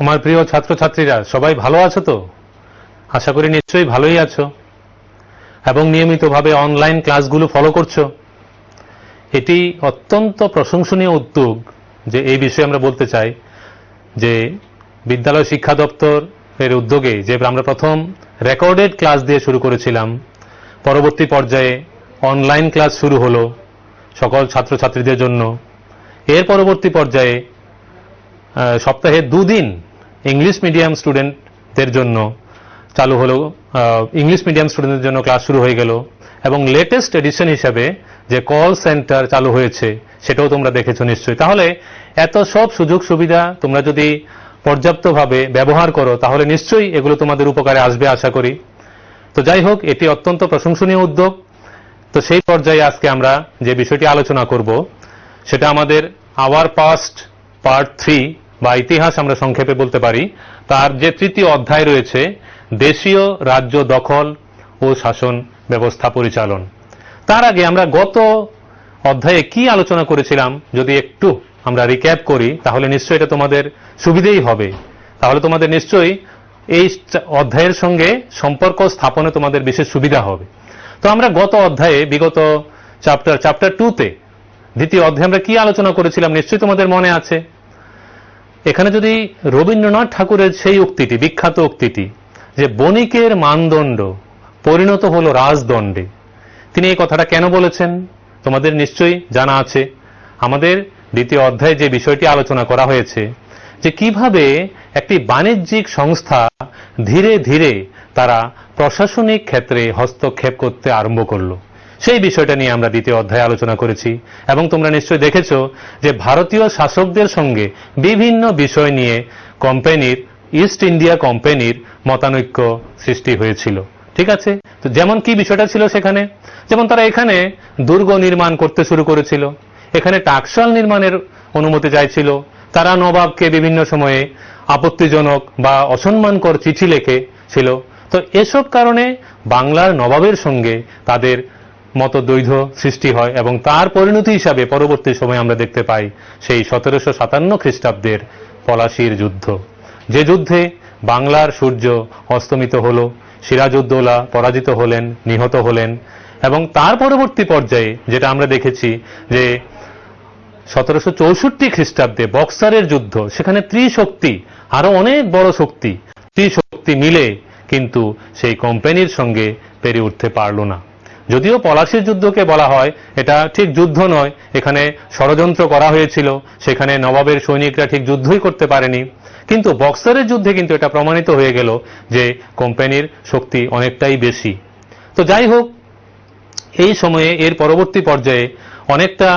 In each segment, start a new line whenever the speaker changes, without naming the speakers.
আমার প্রিয় ছাত্রছাত্রীরা সবাই ভালো আছো তো? আশা করি নিশ্চয়ই ভালোই আছো এবং নিয়মিতভাবে অনলাইন ক্লাসগুলো ফলো করছো। এটি অত্যন্ত প্রশংসনীয় উদ্যোগ যে এই বিষয়ে আমরা বলতে চাই যে বিদ্যালয় শিক্ষা দপ্তর এর উদ্যোগে যে আমরা প্রথম রেকর্ডেড ক্লাস দিয়ে শুরু করেছিলাম, পরবর্তী পর্যায়ে অনলাইন ক্লাস শুরু হলো সকল ছাত্রছাত্রীদের জন্য। এর পরবর্তী পর্যায়ে সপ্তাহে 2 দিন ইংলিশ মিডিয়াম স্টুডেন্টদের জন্য চালু হলো, ইংলিশ মিডিয়াম স্টুডেন্টদের জন্য ক্লাস শুরু হয়ে গেল এবং লেটেস্ট এডিশন হিসাবে যে কল সেন্টার চালু হয়েছে সেটাও তোমরা দেখেছো নিশ্চয়ই। তাহলে এত সব সুযোগ সুবিধা তোমরা যদি পর্যাপ্তভাবে ব্যবহার করো তাহলে নিশ্চয়ই এগুলো তোমাদের উপকারে আসবে আশা করি। তো যাই হোক, এটি অত্যন্ত প্রশংসনীয় উদ্যোগ। তো সেই পর্যায়ে আজকে আমরা যে বিষয়টি আলোচনা করব সেটা আমাদের আওয়ার পাস্ট পার্ট 3 বা ইতিহাস আমরা সংক্ষেপে বলতে পারি, তার যে 3য় অধ্যায় রয়েছে দেশীয় রাজ্য দখল ও শাসন ব্যবস্থা পরিচালন। তার আগে আমরা গত অধ্যায়ে কি আলোচনা করেছিলাম যদি একটু আমরা রিক্যাপ করি তাহলে নিশ্চয়ই এটা তোমাদের সুবিধেই হবে। তাহলে তোমাদের নিশ্চয়ই এই অধ্যায়ের সঙ্গে সম্পর্ক স্থাপনে তোমাদের বিশেষ সুবিধা হবে। তো আমরা গত অধ্যায়ে বিগত চ্যাপ্টার 2তে দ্বিতীয় অধ্যায়ে আমরা কি আলোচনা করেছিলাম নিশ্চয়ই তোমাদের মনে আছে। এখানে যদি রবীন্দ্রনাথ ঠাকুরের সেই উক্তিটি, বিখ্যাত উক্তিটি যে বণিকের মানদণ্ড পরিণত হলো রাজদণ্ডে, তিনি এই কথাটা কেন বলেছেন তোমাদের নিশ্চয়ই জানা আছে। আমাদের দ্বিতীয় অধ্যায়ে যে বিষয়টি আলোচনা করা হয়েছে যে কিভাবে একটি বাণিজ্যিক সংস্থা ধীরে ধীরে তারা প্রশাসনিক ক্ষেত্রে হস্তক্ষেপ করতে আরম্ভ করলো, সেই বিষয়টা নিয়ে আমরা দ্বিতীয় অধ্যায়ে আলোচনা করেছি এবং তোমরা নিশ্চয়ই দেখেছো যে ভারতীয় শাসকদের সঙ্গে বিভিন্ন বিষয় নিয়ে কোম্পানির, ইস্ট ইন্ডিয়া কোম্পানির মতানৈক্য সৃষ্টি হয়েছিল। ঠিক আছে, তো যেমন কি বিষয়টা ছিল সেখানে, যেমন তারা এখানে দুর্গ নির্মাণ করতে শুরু করেছিল, এখানে টাকশাল নির্মাণের অনুমতি চাইছিল, তারা নবাবকে বিভিন্ন সময়ে আপত্তিজনক বা অসম্মানকর চিঠি লিখেছিল। তো এসব কারণে বাংলার নবাবের সঙ্গে তাদের মতদ্বৈধ সৃষ্টি হয় এবং তার পরিণতি হিসাবে পরবর্তী সময় আমরা দেখতে পাই সেই 1757 খ্রিস্টাব্দের পলাশীর যুদ্ধ, যে যুদ্ধে বাংলার সূর্য অস্তমিত হল, সিরাজউদ্দৌলা পরাজিত হলেন, নিহত হলেন এবং তার পরবর্তী পর্যায়ে যেটা আমরা দেখেছি যে 1764 খ্রিস্টাব্দে বক্সারের যুদ্ধ, সেখানে ত্রিশক্তি, আরো অনেক বড় শক্তি, ত্রিশক্তি মিলে কিন্তু সেই কোম্পানির সঙ্গে পেরে উঠতে পারল না। যদিও পলাশীর যুদ্ধকে বলা হয় এটা ঠিক যুদ্ধ নয়, এখানে ষড়যন্ত্র করা হয়েছিল, সেখানে নবাবের সৈনিকরা ঠিক যুদ্ধই করতে পারেনি, কিন্তু বক্সারের যুদ্ধে কিন্তু এটা প্রমাণিত হয়ে গেল যে কোম্পানির শক্তি অনেকটাই বেশি। তো যাই হোক, এই সময়ে এর পরবর্তী পর্যায়ে অনেকটা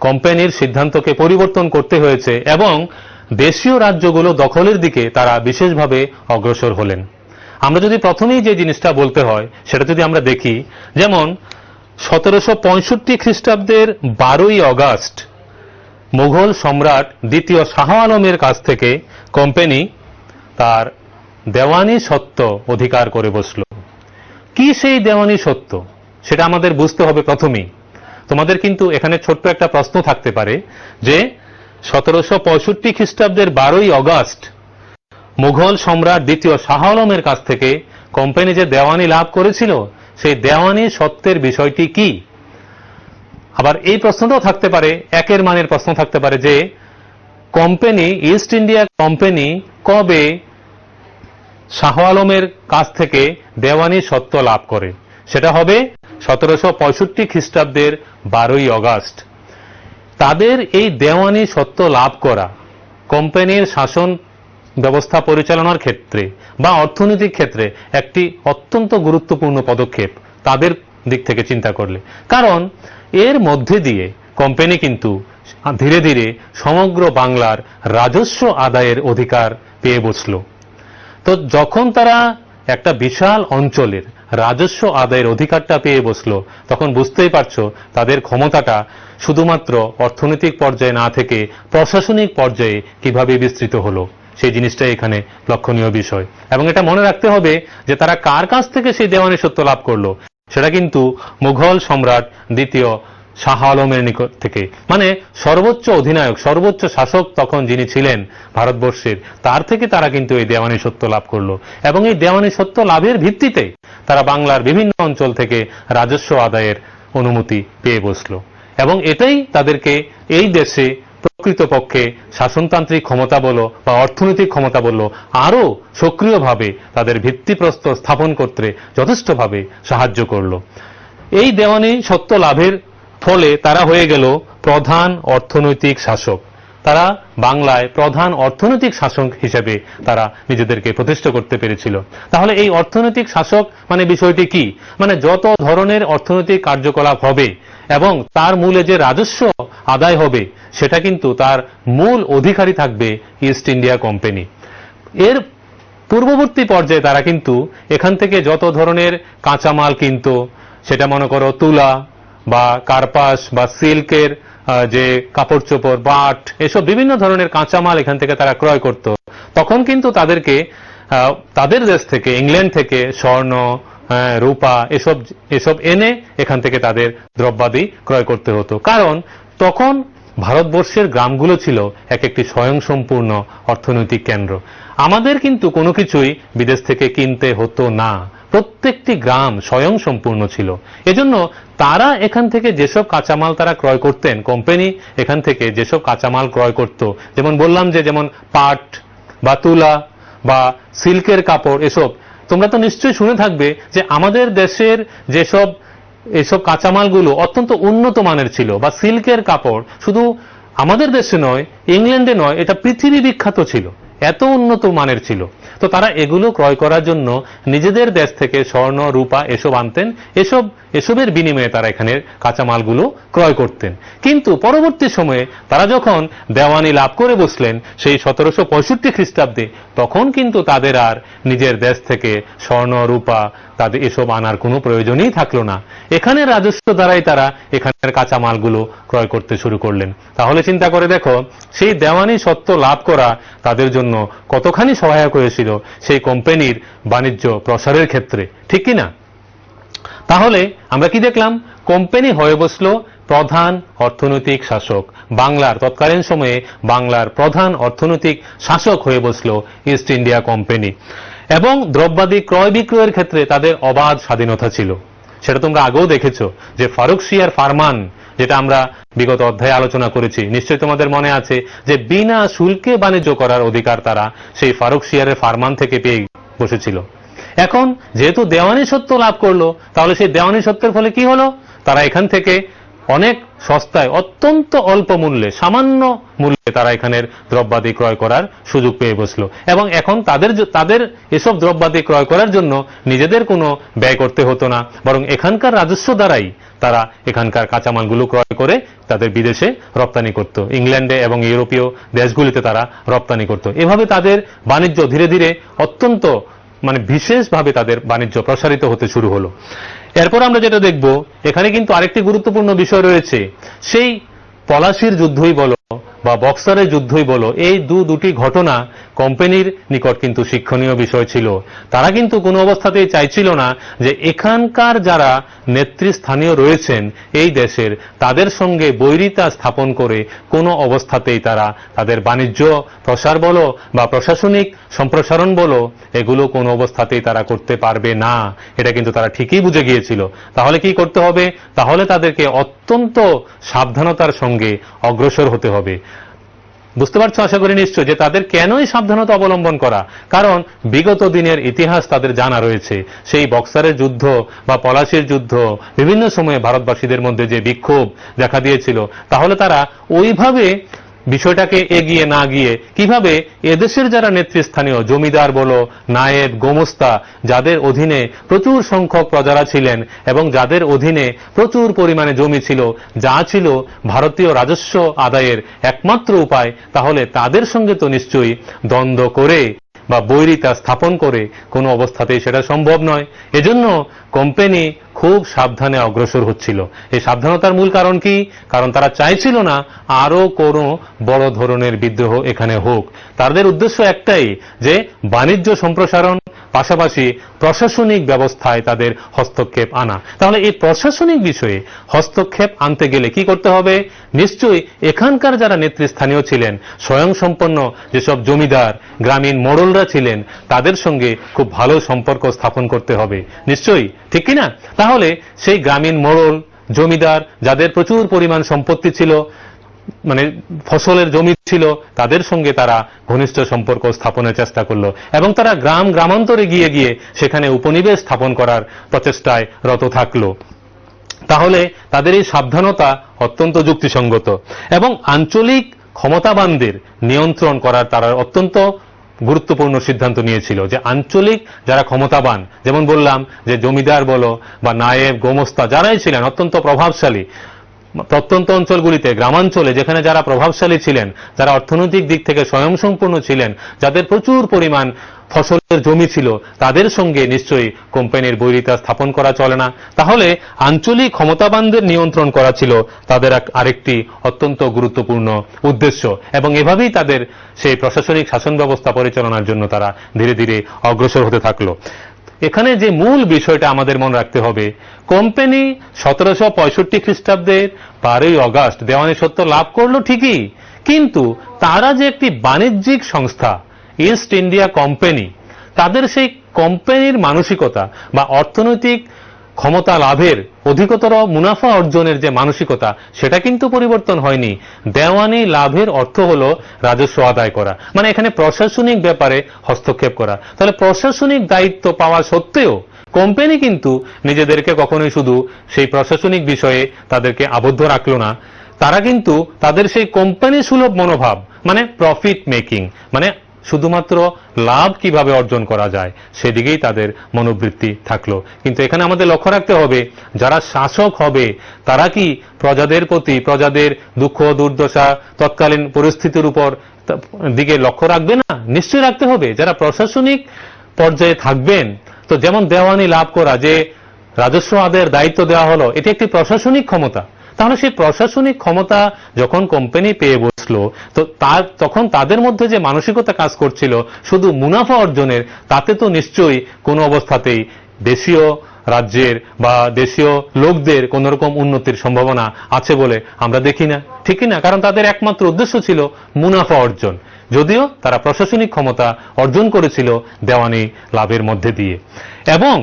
কোম্পানির সিদ্ধান্তকে পরিবর্তন করতে হয়েছে এবং দেশীয় রাজ্যগুলো দখলের দিকে তারা বিশেষভাবে অগ্রসর হলেন। আমরা যদি প্রথমেই যে জিনিসটা বলতে হয় সেটা যদি আমরা দেখি, যেমন 1765 খ্রিস্টাব্দের 12ই অগাস্ট মুঘল সম্রাট দ্বিতীয় শাহ আলমের কাছ থেকে কোম্পানি তার দেওয়ানি সত্ত্ব অধিকার করে বসল। কি সেই দেওয়ানি সত্ত্ব সেটা আমাদের বুঝতে হবে প্রথমেই। তোমাদের কিন্তু এখানে ছোট্ট একটা প্রশ্ন থাকতে পারে যে 1765 খ্রিস্টাব্দের 12ই অগাস্ট মুঘল সম্রাট দ্বিতীয় শাহ আলমের কাছ থেকে কোম্পানি যে দেওয়ানি লাভ করেছিল সেই দেওয়ানি সত্ত্বের বিষয়টি কি। আবার এই প্রশ্নটাও থাকতে পারে, একের মানের প্রশ্ন থাকতে পারে যে কোম্পানি, ইস্ট ইন্ডিয়া কোম্পানি কবে শাহ আলমের কাছ থেকে দেওয়ানি সত্ত্ব লাভ করে। সেটা হবে 1765 খ্রিস্টাব্দের 12ই অগাস্ট। তাদের এই দেওয়ানি সত্ত্ব লাভ করা কোম্পানির শাসন ব্যবস্থা পরিচালনার ক্ষেত্রে বা অর্থনৈতিক ক্ষেত্রে একটি অত্যন্ত গুরুত্বপূর্ণ পদক্ষেপ তাদের দিক থেকে চিন্তা করলে, কারণ এর মধ্যে দিয়ে কোম্পানি কিন্তু ধীরে ধীরে সমগ্র বাংলার রাজস্ব আদায়ের অধিকার পেয়ে বসল। তো যখন তারা একটা বিশাল অঞ্চলের রাজস্ব আদায়ের অধিকারটা পেয়ে বসলো তখন বুঝতেই পারছো তাদের ক্ষমতাটা শুধুমাত্র অর্থনৈতিক পর্যায়ে না থেকে প্রশাসনিক পর্যায়ে কিভাবে বিস্তৃত হলো, সেই জিনিসটাই এখানে লক্ষণীয় বিষয়। এবং এটা মনে রাখতে হবে যে তারা কার কাছ থেকে সেই দেওয়ানি সত্ত্ব লাভ করলো, সেটা কিন্তু মুঘল সম্রাট দ্বিতীয় শাহ আলমের নিকট থেকে, মানে সর্বোচ্চ অধিনায়ক, সর্বোচ্চ শাসক তখন যিনি ছিলেন ভারতবর্ষের, তার থেকে তারা কিন্তু এই দেওয়ানি সত্ত্ব লাভ করলো। এবং এই দেওয়ানি সত্ত্ব লাভের ভিত্তিতে তারা বাংলার বিভিন্ন অঞ্চল থেকে রাজস্ব আদায়ের অনুমতি পেয়ে বসলো। এবং এটাই তাদেরকে এই দেশে প্রকৃতপক্ষে শাসনতান্ত্রিক ক্ষমতা বলো বা অর্থনৈতিক ক্ষমতা বলো আরো সক্রিয়ভাবে তাদের ভিত্তিপ্রস্তর স্থাপন করতে যথেষ্টভাবে সাহায্য করলো। এই দেওয়ানি সত্ত্ব লাভের ফলে তারা হয়ে গেল প্রধান অর্থনৈতিক শাসক। তারা বাংলায় প্রধান অর্থনৈতিক শাসক হিসেবে তারা নিজেদেরকে প্রতিষ্ঠা করতে পেরেছিল। তাহলে এই অর্থনৈতিক শাসক মানে বিষয়টি কি? মানে যত ধরনের অর্থনৈতিক কার্যকলাপ হবে এবং তার মূলে যে রাজস্ব আদায় হবে সেটা কিন্তু তার মূল অধিকারী থাকবে ইস্ট ইন্ডিয়া কোম্পানি। এর পূর্ববর্তী পর্যায়ে তারা কিন্তু এখান থেকে যত ধরনের কাঁচামাল কিনতো, সেটা মনে করো তুলা বা কার্পাস বা সিল্কের যে কাপড় চোপড়, বাট, এসব বিভিন্ন ধরনের কাঁচামাল এখান থেকে তারা ক্রয় করত। তখন কিন্তু তাদেরকে তাদের দেশ থেকে, ইংল্যান্ড থেকে স্বর্ণ, রূপা এসব এনে এখান থেকে তাদের দ্রব্যাদি ক্রয় করতে হতো। কারণ তখন ভারতবর্ষের গ্রামগুলো ছিল এক একটি স্বয়ংসম্পূর্ণ অর্থনৈতিক কেন্দ্র। আমাদের কিন্তু কোনো কিছুই বিদেশ থেকে কিনতে হতো না, প্রত্যেকটি গ্রাম স্বয়ংসম্পূর্ণ ছিল। এজন্য তারা এখান থেকে যেসব কাঁচামাল তারা ক্রয় করতেন, কোম্পানি এখান থেকে যেসব কাঁচামাল ক্রয় করত, যেমন বললাম যে যেমন পাট বা তুলা বা সিল্কের কাপড়, এসব তোমরা তো নিশ্চয়ই শুনে থাকবে যে আমাদের দেশের যেসব এসব কাঁচামালগুলো অত্যন্ত উন্নত মানের ছিল, বা সিল্কের কাপড় শুধু আমাদের দেশে নয়, ইংল্যান্ডে নয়, এটা পৃথিবী বিখ্যাত ছিল, এত উন্নত মানের ছিল। তো তারা এগুলো ক্রয় করার জন্য নিজেদের দেশ থেকে স্বর্ণ, রূপা এসব আনতেন, এসবের বিনিময়ে তারা এখানের কাঁচামালগুলো ক্রয় করতেন। কিন্তু পরবর্তী সময়ে তারা যখন দেওয়ানি লাভ করে বসলেন সেই 1765 খ্রিস্টাব্দে, তখন কিন্তু তাদের আর নিজের দেশ থেকে স্বর্ণ, রূপা তাদের এসব আনার কোনো প্রয়োজনই থাকলো না। এখানের রাজস্ব দ্বারাই তারা এখানের কাঁচামালগুলো ক্রয় করতে শুরু করলেন। তাহলে চিন্তা করে দেখো, সেই দেওয়ানি সত্ত্ব লাভ করা তাদের জন্য কতখানি সহায়ক হয়েছিল সেই কোম্পানির বাণিজ্য প্রসারের ক্ষেত্রে, ঠিক কিনা? তাহলে আমরা কি দেখলাম? কোম্পানি হয়ে বসলো প্রধান অর্থনৈতিক শাসক। বাংলার তৎকালীন সময়ে বাংলার প্রধান অর্থনৈতিক শাসক হয়ে বসলো ইস্ট ইন্ডিয়া কোম্পানি। এবং দ্রব্যাদি ক্রয় বিক্রয়ের ক্ষেত্রে তাদের অবাধ স্বাধীনতা ছিল। সেটা তোমরা আগেও দেখেছো যে ফারুকশিয়ার ফারমান, যেটা আমরা বিগত অধ্যায়ে আলোচনা করেছি, নিশ্চয়ই তোমাদের মনে আছে যে বিনা শুল্কে বাণিজ্য করার অধিকার তারা সেই ফারুকশিয়ারের ফারমান থেকে পেয়ে বসেছিল। এখন যেহেতু দেওয়ানি সত্ত্ব লাভ করলো, তাহলে সেই দেওয়ানি সত্ত্বের ফলে কি হলো? তারা এখান থেকে অনেক সস্তায়, অত্যন্ত অল্প মূল্যে, সামান্য মূল্যে তারা এখানের দ্রব্যাদি ক্রয় করার সুযোগ পেয়ে বসলো। এবং এখন তাদের এসব দ্রব্যাদি ক্রয় করার জন্য নিজেদের কোনো ব্যয় করতে হতো না, বরং এখানকার রাজস্ব দ্বারাই তারা এখানকার কাঁচামালগুলো ক্রয় করে তাদের বিদেশে রপ্তানি করত, ইংল্যান্ডে এবং ইউরোপীয় দেশগুলিতে তারা রপ্তানি করত। এভাবে তাদের বাণিজ্য ধীরে ধীরে অত্যন্ত বিশেষভাবে তাদের বাণিজ্য প্রসারিত হতে শুরু হলো। এরপর আমরা যেটা দেখব, এখানে কিন্তু আরেকটি গুরুত্বপূর্ণ বিষয় রয়েছে। সেই পলাশির যুদ্ধই বলো বা বক্সারের যুদ্ধই বলো, এই দুটি ঘটনা কোম্পানির নিকট কিন্তু শিক্ষণীয় বিষয় ছিল। তারা কিন্তু কোনো অবস্থাতেই চাইছিল না যে এখানকার যারা নেতৃস্থানীয় রয়েছেন এই দেশের, তাদের সঙ্গে বৈরিতা স্থাপন করে কোনো অবস্থাতেই তারা তাদের বাণিজ্য প্রসার বলো বা প্রশাসনিক সম্প্রসারণ বলো, এগুলো কোনো অবস্থাতেই তারা করতে পারবে না। এটা কিন্তু তারা ঠিকই বুঝে গিয়েছিল। তাহলে কি করতে হবে? তাহলে তাদেরকে অত্যন্ত সাবধানতার সঙ্গে অগ্রসর হতে হবে। বুঝতে পারছো আশা করি নিশ্চয় যে তাদের কেনই সাবধানতা অবলম্বন করা, কারণ বিগত দিনের ইতিহাস তাদের জানা রয়েছে। সেই বক্সারের যুদ্ধ বা পলাশির যুদ্ধ, বিভিন্ন সময়ে ভারতবাসীদের মধ্যে যে বিক্ষোভ দেখা দিয়েছিল, তাহলে তারা ওইভাবে বিষয়টাকে এগিয়ে না গিয়ে কিভাবে এদেশের যারা নেতৃস্থানীয় জমিদার বলো, নায়েব, গোমস্তা, যাদের অধীনে প্রচুর সংখ্যক প্রজারা ছিলেন এবং যাদের অধীনে প্রচুর পরিমাণে জমি ছিল, যা ছিল ভারতীয় রাজস্ব আদায়ের একমাত্র উপায়, তাহলে তাদের সঙ্গে তো নিশ্চয়ই দ্বন্দ্ব করে বা বৈরিতা স্থাপন করে কোনো অবস্থাতেই সেটা সম্ভব নয়। এজন্য কোম্পানি খুব সাবধানে অগ্রসর হচ্ছিল। এই সাবধানতার মূল কারণ কি? কারণ তারা চাইছিল না আরো কোনো বড় ধরনের বিদ্রোহ এখানে হোক। তাদের উদ্দেশ্য একটাই, যে বাণিজ্য সম্প্রসারণ, পাশাপাশি প্রশাসনিক ব্যবস্থায় তাদের হস্তক্ষেপ আনা। তাহলে এই প্রশাসনিক বিষয়ে হস্তক্ষেপ আনতে গেলে কি করতে হবে? নিশ্চয়ই এখানকার যারা নেতৃস্থানীয় ছিলেন, স্বয়ংসম্পন্ন যেসব জমিদার, গ্রামীণ মোড়লরা ছিলেন, তাদের সঙ্গে খুব ভালো সম্পর্ক স্থাপন করতে হবে। নিশ্চয়ই, ঠিক কিনা? তাহলে সেই গ্রামীণ মোড়ল, জমিদার, যাদের প্রচুর পরিমাণ সম্পত্তি ছিল, মানে ফসলের জমি ছিল, তাদের সঙ্গে তারা ঘনিষ্ঠ সম্পর্ক স্থাপনের চেষ্টা করলো এবং তারা গ্রামান্তরে গিয়ে গিয়ে সেখানে উপনিবেশ স্থাপন করার প্রচেষ্টায় রত থাকলো। তাহলে তাদের এই সাবধানতা অত্যন্ত যুক্তিসঙ্গত এবং আঞ্চলিক ক্ষমতাবানদের নিয়ন্ত্রণ করার তারা অত্যন্ত গুরুত্বপূর্ণ সিদ্ধান্ত নিয়েছিল যে আঞ্চলিক যারা ক্ষমতাবান, যেমন বললাম যে জমিদার বলো বা নায়েব, গোমস্তা, যারাই ছিলেন অত্যন্ত প্রভাবশালী প্রত্যন্ত অঞ্চলগুলিতে, গ্রামাঞ্চলে যেখানে যারা প্রভাবশালী ছিলেন, যারা অর্থনৈতিক দিক থেকে স্বয়ংসম্পূর্ণ ছিলেন, যাদের প্রচুর পরিমাণ ফসলের জমি ছিল, তাদের সঙ্গে নিশ্চয়ই কোম্পানির বৈরিতা স্থাপন করা চলে না। তাহলে আঞ্চলিক ক্ষমতাবানদের নিয়ন্ত্রণ করা ছিল তাদের আরেকটি অত্যন্ত গুরুত্বপূর্ণ উদ্দেশ্য এবং এভাবেই তাদের সেই প্রশাসনিক শাসন ব্যবস্থা পরিচালনার জন্য তারা ধীরে ধীরে অগ্রসর হতে থাকলো। এখানে যে মূল বিষয়টা আমাদের মনে রাখতে হবে, কোম্পানি 1765 খ্রিস্টাব্দের 12ই অগাস্ট দেওয়ানি সত্ত্ব লাভ করলো ঠিকই, কিন্তু তারা যে একটি বাণিজ্যিক সংস্থা ইস্ট ইন্ডিয়া কোম্পানি, তাদের সেই কোম্পানির মানসিকতা বা অর্থনৈতিক ক্ষমতা লাভের, অধিকতর মুনাফা অর্জনের যে মানসিকতা, সেটা কিন্তু পরিবর্তন হয়নি। দেওয়ানি লাভের অর্থ হলো রাজস্ব আদায় করা, মানে এখানে প্রশাসনিক ব্যাপারে হস্তক্ষেপ করা। তাহলে প্রশাসনিক দায়িত্ব পাওয়া সত্ত্বেও কোম্পানি কিন্তু নিজেদেরকে কখনোই শুধু সেই প্রশাসনিক বিষয়ে তাদেরকে আবদ্ধ রাখলো না, তারা কিন্তু তাদের সেই কোম্পানি সুলভ মনোভাব, মানে প্রফিট মেকিং, মানে শুধুমাত্র লাভ কিভাবে অর্জন করা যায় সেদিকেই তাদের মনোবৃত্তি থাকলো। কিন্তু এখানে আমাদের লক্ষ্য রাখতে হবে, যারা শাসক হবে তারা কি প্রজাদের প্রতি, প্রজাদের দুঃখ দুর্দশা, তৎকালীন পরিস্থিতির উপর দিকে লক্ষ্য রাখবে না? নিশ্চয়ই রাখতে হবে। যারা প্রশাসনিক পর্যায়ে থাকবেন, তো যেমন দেওয়ানি লাভ করা, যে রাজস্ব আদায়ের দায়িত্ব দেওয়া হলো, এটি একটি প্রশাসনিক ক্ষমতা। তাহলে সেই প্রশাসনিক ক্ষমতা যখন কোম্পানি পেয়ে বসলো, তো তখন তাদের মধ্যে যে মানসিকতা কাজ করছিল শুধু মুনাফা অর্জনের, তাতে তো নিশ্চয়ই কোনো অবস্থাতেই দেশীয় রাজ্যের বা দেশীয় লোকদের কোন রকম উন্নতির সম্ভাবনা আছে বলে আমরা দেখি না, ঠিক না? কারণ তাদের একমাত্র উদ্দেশ্য ছিল মুনাফা অর্জন, যদিও তারা প্রশাসনিক ক্ষমতা অর্জন করেছিল দেওয়ানি লাভের মধ্যে দিয়ে। এবং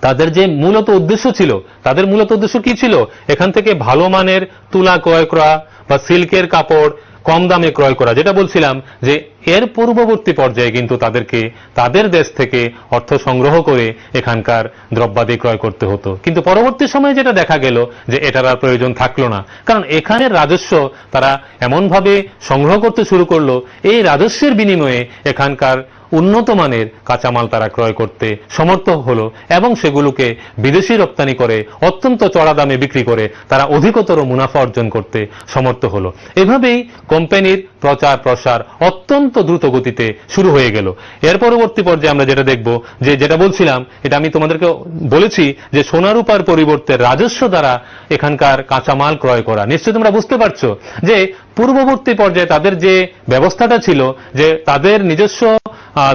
তাদের যে মূলত উদ্দেশ্য ছিল, তাদের মূলত উদ্দেশ্য কি ছিল? এখান থেকে ভালো মানের তুলা ক্রয় করা বা সিল্কের কাপড় কম দামে ক্রয় করা। যেটা বলছিলাম যে এর পূর্ববর্তী পর্যায়ে কিন্তু তাদেরকে তাদের দেশ থেকে অর্থ সংগ্রহ করে এখানকার দ্রব্যাদি ক্রয় করতে হতো, কিন্তু পরবর্তী সময়ে যেটা দেখা গেল যে এটার আর প্রয়োজন থাকলো না, কারণ এখানের রাজস্ব তারা এমনভাবে সংগ্রহ করতে শুরু করলো, এই রাজস্বের বিনিময়ে এখানকার উন্নত মানের কাঁচামাল তারা ক্রয় করতে সমর্থ হলো এবং সেগুলোকে বিদেশি রপ্তানি করে অত্যন্ত চড়া দামে বিক্রি করে তারা অধিকতর মুনাফা অর্জন করতে সমর্থ হলো। এভাবেই কোম্পানির প্রচার প্রসার অত্যন্ত দ্রুত গতিতে শুরু হয়ে গেল। এর পরবর্তী পর্যায়ে আমরা যেটা দেখব, যে যেটা বলছিলাম, এটা আমি তোমাদেরকে বলেছি যে সোনা রূপার পরিবর্তে রাজস্ব দ্বারা এখানকার কাঁচামাল ক্রয় করা। নিশ্চয়ই তোমরা বুঝতে পারছো যে পূর্ববর্তী পর্যায়ে তাদের যে ব্যবস্থাটা ছিল, যে তাদের নিজস্ব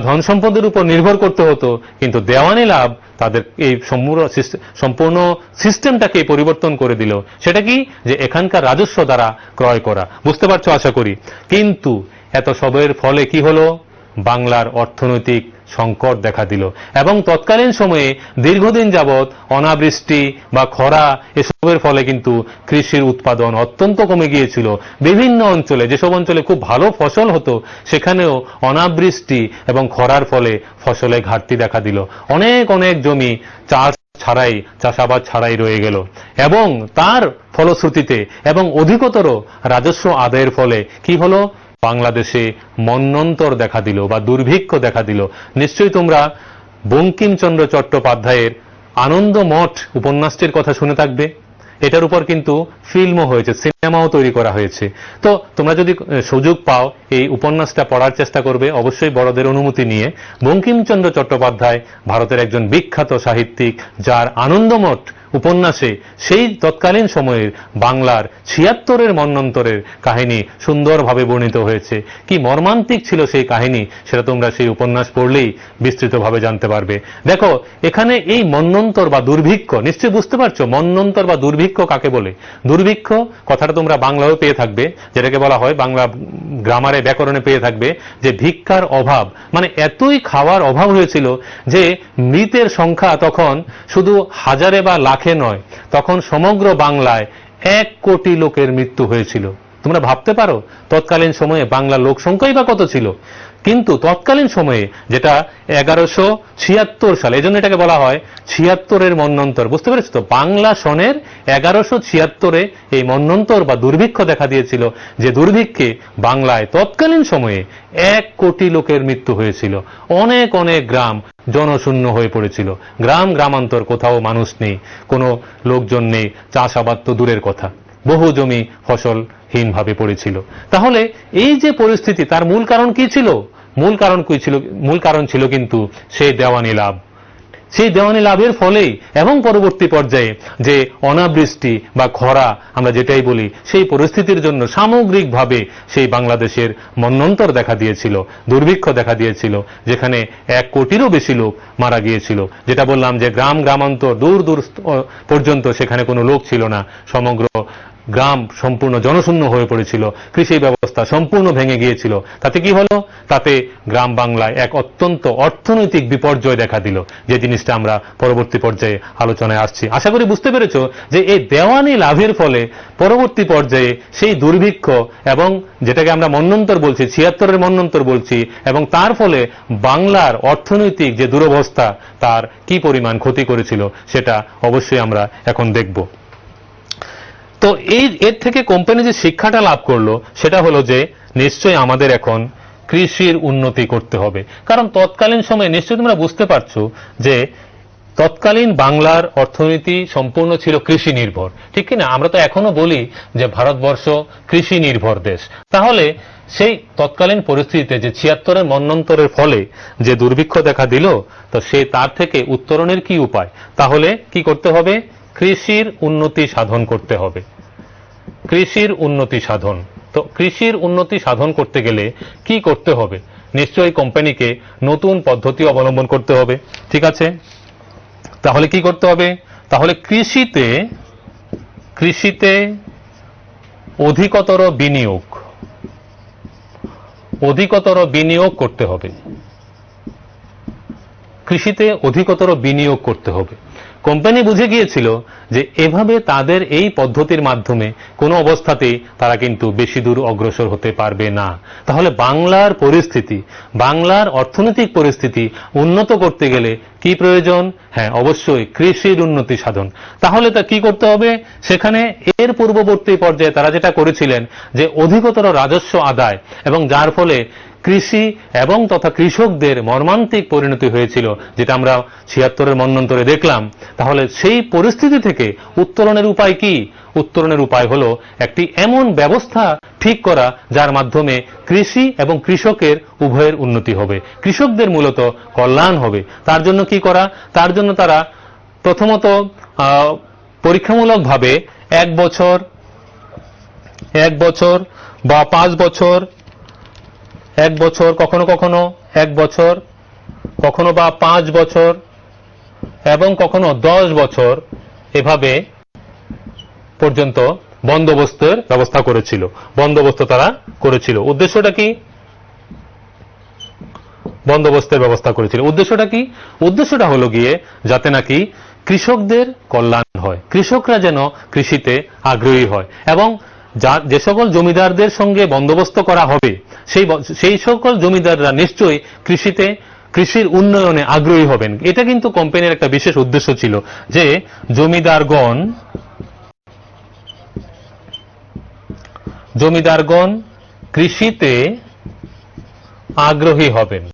ধন সম্পদের উপর নির্ভর করতে হতো, কিন্তু দেওয়ানি লাভ তাদের এই সম্পূর্ণ সিস্টেমটাকে পরিবর্তন করে দিল। সেটা কি? যে এখানকার রাজস্ব দ্বারা ক্রয় করা। বুঝতে পারছো আশা করি। কিন্তু এত সবের ফলে কি হলো? বাংলার অর্থনৈতিক সংকট দেখা দিল এবং তৎকালীন সময়ে দীর্ঘদিন যাবৎ অনাবৃষ্টি বা খরা এসবের ফলে কিন্তু কৃষির উৎপাদন অত্যন্ত কমে গিয়েছিল। বিভিন্ন অঞ্চলে, যেসব অঞ্চলে খুব ভালো ফসল হতো, সেখানেও অনাবৃষ্টি এবং খরার ফলে ফসলে ঘাটতি দেখা দিল। অনেক অনেক জমি চাষাবাদ ছাড়াই রয়ে গেল এবং তার ফলশ্রুতিতে এবং অধিকতর রাজস্ব আদায়ের ফলে কি হলো? বাংলাদেশে মন্বন্তর দেখা দিল বা দুর্ভিক্ষ দেখা দিল। নিশ্চয়ই তোমরা বঙ্কিমচন্দ্র চট্টোপাধ্যায়ের আনন্দমঠ উপন্যাসটির কথা শুনে থাকবে এটার উপর কিন্তু ফিল্মও হয়েছে, সিনেমাও তৈরি করা হয়েছে। তো তোমরা যদি সুযোগ পাও এই উপন্যাসটা পড়ার চেষ্টা করবে, অবশ্যই বড়দের অনুমতি নিয়ে। বঙ্কিমচন্দ্র চট্টোপাধ্যায় ভারতের একজন বিখ্যাত সাহিত্যিক, যার আনন্দমঠ উপন্যাসে সেই তৎকালীন সময়ের বাংলার ৭৬-এর মন্বন্তরের কাহিনী সুন্দরভাবে বর্ণিত হয়েছে। কি মর্মান্তিক ছিল সেই কাহিনী, সেটা তোমরা সেই উপন্যাস পড়লেই বিস্তৃতভাবে জানতে পারবে। দেখো এখানে এই মন্বন্তর বা দুর্ভিক্ষ, নিশ্চয়ই বুঝতে পারছো মন্বন্তর বা দুর্ভিক্ষ কাকে বলে। দুর্ভিক্ষ কথাটা তোমরা বাংলাও পেয়ে থাকবে, যেটাকে বলা হয় বাংলা গ্রামারে ব্যাকরণে পেয়ে থাকবে যে ভিক্ষার অভাব, মানে এতই খাওয়ার অভাব হয়েছিল যে মৃতের সংখ্যা তখন শুধু হাজারে বা লাখে নয়, তখন সমগ্র বাংলায় ১ কোটি লোকের মৃত্যু হয়েছিল। তোমরা ভাবতে পারো তৎকালীন সময়ে বাংলার লোক সংখ্যাই বা কত ছিল। কিন্তু তৎকালীন সময়ে, যেটা ১১৭৬ সালে, এই জন্য এটাকে বলা হয় ৭৬-এর মন্বন্তর, বুঝতে পেরেছো তো? বাংলা সনের ১১৭৬-এ এই মন্বন্তর বা দুর্ভিক্ষ দেখা দিয়েছিল, যে দুর্ভিক্ষে বাংলায় তৎকালীন সময়ে ১ কোটি লোকের মৃত্যু হয়েছিল। অনেক অনেক গ্রাম জনশূন্য হয়ে পড়েছিল, গ্রাম গ্রামান্তর কোথাও মানুষ নেই, কোনো লোকজন নেই, চাষাবাদ তো দূরের কথা, বহু জমি ফসলহীনভাবে পড়েছিল। তাহলে এই যে পরিস্থিতি, তার মূল কারণ কি ছিল? মূল কারণ ছিল কিন্তু সেই দেওয়ানি লাভ। সেই দেওয়ানি লাভের ফলেই এবং পরবর্তী পর্যায়ে যে অনাবৃষ্টি বা খরা আমরা যেটাই বলি, সেই পরিস্থিতির জন্য সামগ্রিকভাবে সেই বাংলাদেশের মন্বন্তর দেখা দিয়েছিল, দুর্ভিক্ষ দেখা দিয়েছিল, যেখানে ১ কোটিরও বেশি লোক মারা গিয়েছিল। যেটা বললাম যে গ্রাম গ্রামান্তর দূর দূর পর্যন্ত সেখানে কোনো লোক ছিল না, সমগ্র গ্রাম সম্পূর্ণ জনশূন্য হয়ে পড়েছিল, কৃষি ব্যবস্থা সম্পূর্ণ ভেঙে গিয়েছিল। তাতে কি হলো? তাতে গ্রাম বাংলায় এক অত্যন্ত অর্থনৈতিক বিপর্যয় দেখা দিল, যে জিনিসটা আমরা পরবর্তী পর্যায়ে আলোচনায় আসছি। আশা করি বুঝতে পেরেছো যে এই দেওয়ানি লাভের ফলে পরবর্তী পর্যায়ে সেই দুর্ভিক্ষ, এবং যেটাকে আমরা মন্বন্তর বলছি, ৭৬-এর মন্বন্তর বলছি, এবং তার ফলে বাংলার অর্থনৈতিক যে দুরবস্থা, তার কি পরিমাণ ক্ষতি করেছিল সেটা অবশ্যই আমরা এখন দেখব। তো এর থেকে কোম্পানি যে শিক্ষাটা লাভ করলো সেটা হলো যে নিশ্চয়ই আমাদের এখন কৃষির উন্নতি করতে হবে। কারণ তৎকালীন সময়ে নিশ্চয়ই তোমরা বুঝতে পারছো যে তৎকালীন বাংলার অর্থনীতি সম্পূর্ণ ছিল কৃষি নির্ভর, ঠিক কিনা? আমরা তো এখনো বলি যে ভারতবর্ষ কৃষি নির্ভর দেশ। তাহলে সেই তৎকালীন পরিস্থিতিতে যে ৭৬-এর মন্বন্তরের ফলে যে দুর্ভিক্ষ দেখা দিল, তো তার থেকে উত্তরণের কি উপায়? তাহলে কি করতে হবে? কৃষির উন্নতি সাধন করতে হবে। কৃষির উন্নতি সাধন, তো কৃষির উন্নতি সাধন করতে গেলে কি করতে হবে? নিশ্চয়ই কোম্পানিকে নতুন পদ্ধতি অবলম্বন করতে হবে, ঠিক আছে? তাহলে কি করতে হবে? তাহলে কৃষিতে অধিকতর বিনিয়োগ করতে হবে। কৃষিতে অধিকতর বিনিয়োগ করতে হবে। কোম্পানি বুঝে গিয়েছিল যে এভাবে তাদের এই পদ্ধতির মাধ্যমে কোনো অবস্থাতেই তারা কিন্তু বেশি দূর অগ্রসর হতে পারবে না। তাহলে বাংলার অর্থনৈতিক পরিস্থিতি উন্নত করতে গেলে কি প্রয়োজন? হ্যাঁ, অবশ্যই কৃষির উন্নতি সাধন। তাহলে তা কি করতে হবে? সেখানে এর পূর্ববর্তী পর্যায়ে তারা যেটা করেছিলেন যে অধিকতর রাজস্ব আদায়, এবং যার ফলে কৃষি এবং তথা কৃষকদের মর্মান্তিক পরিণতি হয়েছিল, যেটা আমরা ৭৬-এর মন্বন্তরে দেখলাম। তাহলে সেই পরিস্থিতি থেকে উত্তরণের উপায় কি? উত্তরণের উপায় হলো একটি এমন ব্যবস্থা ঠিক করা যার মাধ্যমে কৃষি এবং কৃষকের উভয়ের উন্নতি হবে, কৃষকদের মূলত কল্যাণ হবে। তার জন্য কি করা? তার জন্য তারা প্রথমত পরীক্ষামূলকভাবে ১ বছর বা ৫ বছর, ১ বছর, কখনো কখনো ১ বছর, কখনো বা ৫ বছর, এবং কখনো ১০ বছর এভাবে পর্যন্ত বন্দোবস্তের ব্যবস্থা করেছিল। তারা করেছিল। উদ্দেশ্যটা কি? বন্দোবস্তের ব্যবস্থা করেছিল। উদ্দেশ্যটা কি? উদ্দেশ্যটা হলো গিয়ে যাতে নাকি কৃষকদের কল্যাণ হয়, কৃষকরা যেন কৃষিতে আগ্রহী হয়, এবং যে সকল জমিদারদের সঙ্গে বন্দোবস্ত করা হবে সেই সকল জমিদাররা নিশ্চয়ই কৃষির উন্নয়নে আগ্রহী হবেন। এটা কিন্তু কোম্পানির একটা বিশেষ উদ্দেশ্য ছিল যে জমিদারগণ কৃষিতে আগ্রহী হবেন।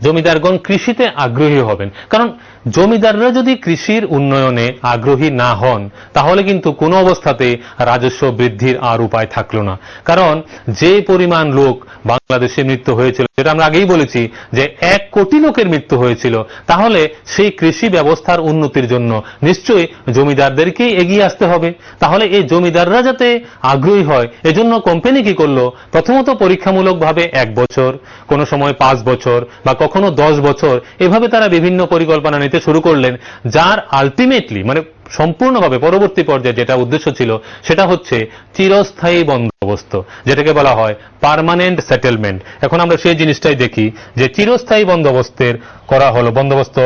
জমিদারগণ কৃষিতে আগ্রহী হবেন। কারণ জমিদাররা যদি কৃষির উন্নয়নে আগ্রহী না হন তাহলে কিন্তু কোনো অবস্থাতে রাজস্ব বৃদ্ধির আর উপায় থাকলো না। কারণ যে পরিমাণ লোক বাংলাদেশে মৃত্যু হয়েছিল, যেটা আমরা আগেই বলেছি যে 1 কোটি লোকের মৃত্যু হয়েছিল, তাহলে সেই কৃষি ব্যবস্থার উন্নতির জন্য নিশ্চয়ই জমিদারদেরকেই এগিয়ে আসতে হবে। তাহলে এই জমিদাররা যাতে আগ্রহী হয় এজন্য কোম্পানি কি করলো, প্রথমত পরীক্ষামূলকভাবে 1 বছর, কোন সময় 5 বছর বা কখনো 10 বছর, এভাবে তারা বিভিন্ন পরিকল্পনা নিতে শুরু করলেন, যার আলটিমেটলি মানে সম্পূর্ণভাবে পরবর্তী পর্যায়ে যেটা উদ্দেশ্য ছিল সেটা হচ্ছে চিরস্থায়ী বন্দোবস্ত, যেটাকে বলা হয় পার্মানেন্ট সেটেলমেন্ট। এখন আমরা সেই জিনিসটাই দেখি যে চিরস্থায়ী বন্দোবস্তের করা হলো, বন্দোবস্ত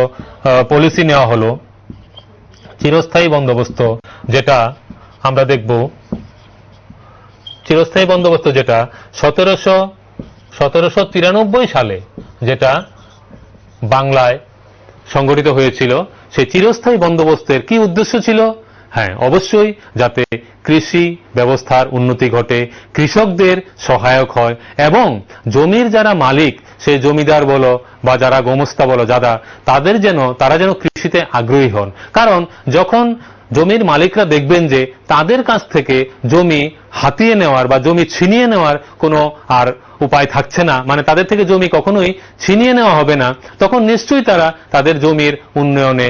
পলিসি নেওয়া হলো। চিরস্থায়ী বন্দোবস্ত যেটা আমরা দেখব, চিরস্থায়ী বন্দোবস্ত যেটা 1793 সালে যেটা বাংলায় সংগঠিত হয়েছিল, সেই চিরস্থায়ী বন্দোবস্তের কি উদ্দেশ্য ছিল? হ্যাঁ, অবশ্যই যাতে কৃষি ব্যবস্থার উন্নতি ঘটে, কৃষকদের সহায়ক হয় এবং জমির যারা মালিক, সেই জমিদার বলো বা যারা গোমস্তা বলো, তারা যেন কৃষিতে আগ্রহী হন। কারণ যখন জমির মালিকরা দেখবেন যে তাদের কাছ থেকে জমি হাতিয়ে নেওয়ার বা জমি ছিনিয়ে নেওয়ার কোনো আর উপায় থাকছে না, মানে তাদের থেকে জমি কখনোই ছিনিয়ে নেওয়া হবে না, তখন নিশ্চয়ই তারা তাদের জমির উন্নয়নে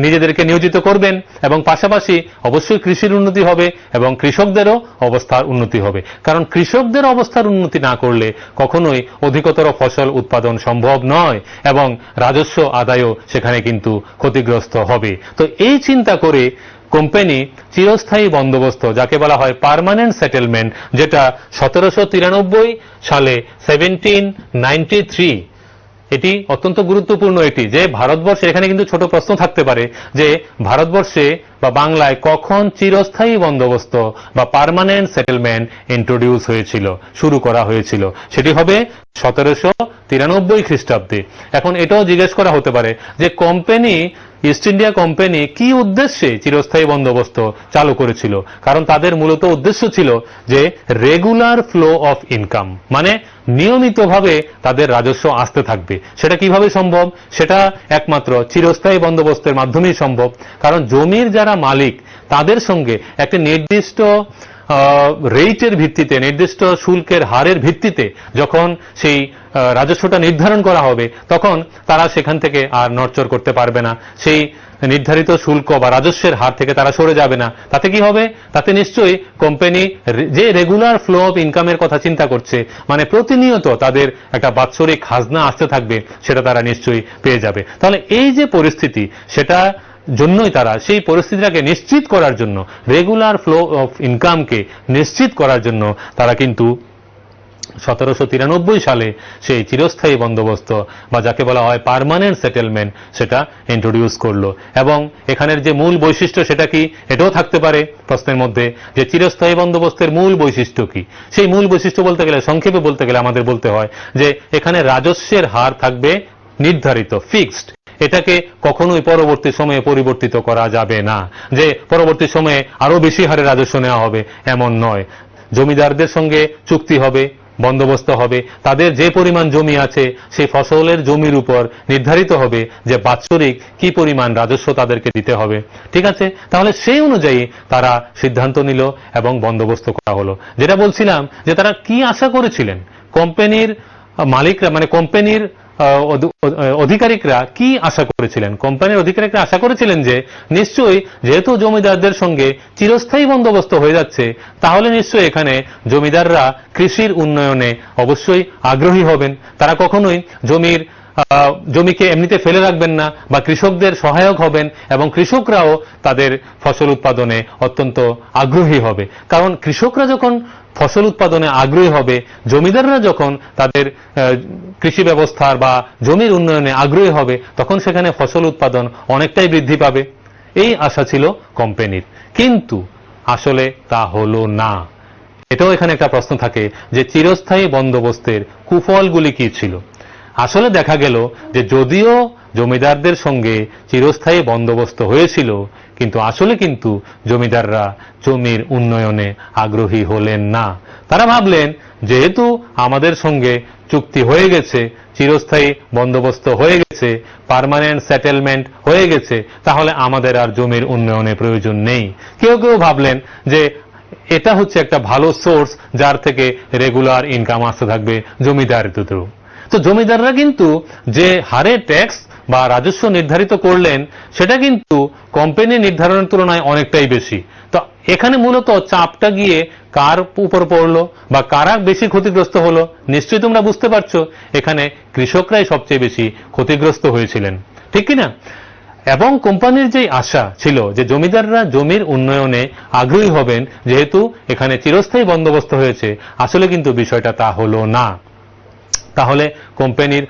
নিজেদেরকে নিয়োজিত করবেন এবং পাশাপাশি অবশ্যই কৃষির উন্নতি হবে এবং কৃষকদেরও অবস্থার উন্নতি হবে। কারণ কৃষকদের অবস্থার উন্নতি না করলে কখনোই অধিকতর ফসল উৎপাদন সম্ভব নয় এবং রাজস্ব আদায়ও সেখানে কিন্তু ক্ষতিগ্রস্ত হবে। তো এই চিন্তা করে কোম্পানি চিরস্থায়ী বন্দোবস্ত, যাকে বলা হয় পার্মানেন্ট সেটেলমেন্ট, যেটা 1793 সালে 1793, এটি অত্যন্ত গুরুত্বপূর্ণ। এটি যে ভারতবর্ষে, এখানে কিন্তু ছোট প্রশ্ন থাকতে পারে যে ভারতবর্ষে বা বাংলায় কখন চিরস্থায়ী বন্দোবস্ত বা পার্মানেন্ট সেটেলমেন্ট ইন্ট্রোডিউস হয়েছিল, শুরু করা হয়েছিল, সেটি হবে 1793 খ্রিস্টাব্দে। এখন এটাও জিজ্ঞেস করা হতে পারে যে কোম্পানি, ইস্ট ইন্ডিয়া কোম্পানি কি উদ্দেশ্যে চিরস্থায়ী বন্দোবস্ত চালু করেছিল? কারণ তাদের মূলত উদ্দেশ্য ছিল যে রেগুলার ফ্লো অফ ইনকাম, মানে নিয়মিতভাবে তাদের রাজস্ব আসতে থাকবে। সেটা কিভাবে সম্ভব? সেটা একমাত্র চিরস্থায়ী বন্দোবস্তের মাধ্যমেই সম্ভব। কারণ জমির যারা মালিক তাদের সঙ্গে একটা নির্দিষ্ট রেটের ভিত্তিতে, নির্দিষ্ট শুল্কের হারের ভিত্তিতে যখন সেই রাজস্বটা নির্ধারণ করা হবে, তখন তারা সেখান থেকে আর নড়চড় করতে পারবে না, সেই নির্ধারিত শুল্ক বা রাজস্বের হার থেকে তারা সরে যাবে না। তাতে কি হবে? তাতে নিশ্চয়ই কোম্পানি যে রেগুলার ফ্লো অফ ইনকামের কথা চিন্তা করছে, মানে প্রতিনিয়ত তাদের একটা বাৎসরিক খাজনা আসতে থাকবে, সেটা তারা নিশ্চয়ই পেয়ে যাবে। তাহলে এই যে পরিস্থিতি, সেটা জন্যই তারা সেই পরিস্থিতিটাকে নিশ্চিত করার জন্য, রেগুলার ফ্লো অফ ইনকামকে নিশ্চিত করার জন্য তারা কিন্তু 1793 সালে সেই চিরস্থায়ী বন্দোবস্ত বা যাকে বলা হয় পার্মানেন্ট সেটেলমেন্ট, সেটা ইন্ট্রোডিউস করলো। এবং এখানের যে মূল বৈশিষ্ট্য সেটা কি, এটাও থাকতে পারে প্রশ্নের মধ্যে, যে চিরস্থায়ী বন্দোবস্তের মূল বৈশিষ্ট্য কি। সেই মূল বৈশিষ্ট্য বলতে গেলে, সংক্ষেপে বলতে গেলে আমাদের বলতে হয় যে এখানে রাজস্বের হার থাকবে নির্ধারিত, ফিক্সড। এটাকে কখনোই পরবর্তী সময়ে পরিবর্তিত করা যাবে না, যে পরবর্তী সময়ে আরো বেশি হারে রাজস্ব নেওয়া হবে, এমন নয়। জমিদারদের সঙ্গে চুক্তি হবে, বন্দোবস্ত হবে, তাদের যে পরিমাণ জমি আছে সেই ফসলের জমির উপর নির্ধারিত হবে যে বাৎসরিক কি পরিমাণ রাজস্ব তাদেরকে দিতে হবে। ঠিক আছে, তাহলে সেই অনুযায়ী তারা সিদ্ধান্ত নিল এবং বন্দোবস্ত করা হলো। যেটা বলছিলাম যে তারা কি আশা করেছিলেন, কোম্পানির মালিকরা মানে কোম্পানির অধিকারিকরা কি আশা করেছিলেন? কোম্পানির অধিকারিকরা আশা করেছিলেন যে নিশ্চয়ই যেহেতু জমিদারদের সঙ্গে চিরস্থায়ী বন্দোবস্ত হয়ে যাচ্ছে, তাহলে নিশ্চয়ই এখানে জমিদাররা কৃষির উন্নয়নে অবশ্যই আগ্রহী হবেন। তারা কখনোই জমিকে এমনিতে ফেলে রাখবেন না বা কৃষকদের সহায়ক হবেন এবং কৃষকরাও তাদের ফসল উৎপাদনে অত্যন্ত আগ্রহী হবে। কারণ কৃষকরা যখন ফসল উৎপাদনে আগ্রহী হবে, জমিদাররা যখন তাদের কৃষি ব্যবস্থার বা জমির উন্নয়নে আগ্রহী হবে, তখন সেখানে ফসল উৎপাদন অনেকটাই বৃদ্ধি পাবে। এই আশা ছিল কোম্পানির, কিন্তু আসলে তা হলো না। এটাও এখানে একটা প্রশ্ন থাকে যে চিরস্থায়ী বন্দোবস্তের কুফলগুলি কি ছিল। আসলে দেখা গেল যে যদিও জমিদারদের সঙ্গে চিরস্থায়ী বন্দোবস্ত হয়েছিল, কিন্তু আসলে কিন্তু জমিদাররা জমির উন্নয়নে আগ্রহী হলেন না। তারা ভাবলেন যেহেতু আমাদের সঙ্গে চুক্তি হয়ে গেছে, চিরস্থায়ী বন্দোবস্ত হয়ে গেছে, পার্মানেন্ট সেটেলমেন্ট হয়ে গেছে, তাহলে আমাদের আর জমির উন্নয়নের প্রয়োজন নেই। কেউ কেউ ভাবলেন যে এটা হচ্ছে একটা ভালো সোর্স যার থেকে রেগুলার ইনকাম আসতে থাকবে জমিদারদের থ্রু। তো জমিদাররা কিন্তু যে হারে ট্যাক্স বা রাজস্ব নির্ধারিত করলেন সেটা কিন্তু কোম্পানি নির্ধারণের তুলনায় অনেকটাই বেশি। তো এখানে মূলত চাপটা গিয়ে কার উপর পড়লো বা কারা বেশি ক্ষতিগ্রস্ত হলো? নিশ্চয়ই তোমরা বুঝতে পারছো, এখানে কৃষকরাই সবচেয়ে বেশি ক্ষতিগ্রস্ত হয়েছিলেন, ঠিক কিনা? এবং কোম্পানির যে আশা ছিল যে জমিদাররা জমির উন্নয়নে আগ্রহী হবেন যেহেতু এখানে চিরস্থায়ী বন্দোবস্ত হয়েছে, আসলে কিন্তু বিষয়টা তা হলো না। তাহলে কোম্পানির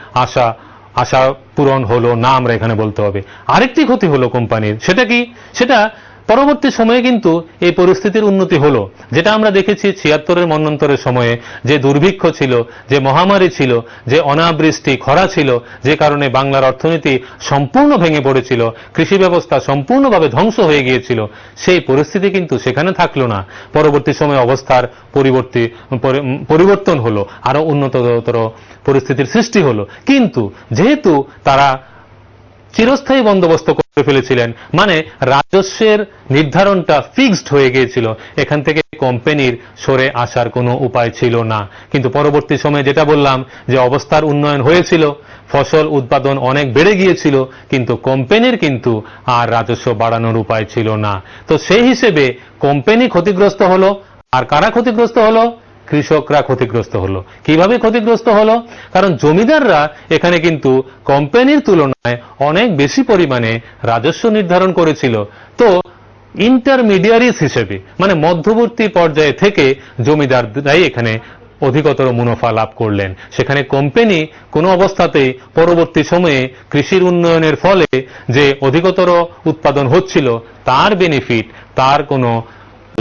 আশা পূরণ হলো না, আমরা এখানে বলতে হবে। আরেকটি ক্ষতি হলো কোম্পানির, সেটা কি? সেটা পরবর্তী সময়ে কিন্তু এই পরিস্থিতির উন্নতি হলো, যেটা আমরা দেখেছি ৭৬-এর মন্বন্তরের সময়ে যে দুর্ভিক্ষ ছিল, যে মহামারী ছিল, যে অনাবৃষ্টি খরা ছিল, যে কারণে বাংলার অর্থনীতি সম্পূর্ণ ভেঙে পড়েছিল, কৃষি ব্যবস্থা সম্পূর্ণভাবে ধ্বংস হয়ে গিয়েছিল, সেই পরিস্থিতি কিন্তু সেখানে থাকলো না। পরবর্তী সময়ে অবস্থার পরিবর্তন হলো, আরো উন্নততর পরিস্থিতির সৃষ্টি হলো। কিন্তু যেহেতু তারা চিরস্থায়ী বন্দোবস্ত করে ফেলেছিলেন, মানে রাজস্বের নির্ধারণটা ফিক্সড হয়ে গিয়েছিল, এখান থেকে কোম্পানির সরে আসার কোনো উপায় ছিল না। কিন্তু পরবর্তী সময়ে যেটা বললাম যে অবস্থার উন্নয়ন হয়েছিল, ফসল উৎপাদন অনেক বেড়ে গিয়েছিল, কিন্তু কোম্পানির কিন্তু আর রাজস্ব বাড়ানোর উপায় ছিল না। তো সেই হিসেবে কোম্পানি ক্ষতিগ্রস্ত হলো, আর কারা ক্ষতিগ্রস্ত হলো? কৃষকরা ক্ষতিগ্রস্ত হলো। কিভাবে ক্ষতিগ্রস্ত হলো? কারণ জমিদাররা এখানে কিন্তু কোম্পানির তুলনায় অনেক বেশি পরিমাণে রাজস্ব নির্ধারণ করেছিল। তো ইন্টারমিডিয়ারিজ হিসেবে, মানে মধ্যবর্তী পর্যায়ে থেকে জমিদাররাই এখানে অধিকতর মুনাফা লাভ করলেন। সেখানে কোম্পানি কোনো অবস্থাতেই পরবর্তী সময়ে কৃষির উন্নয়নের ফলে যে অধিকতর উৎপাদন হচ্ছিল তার বেনিফিট, তার কোনো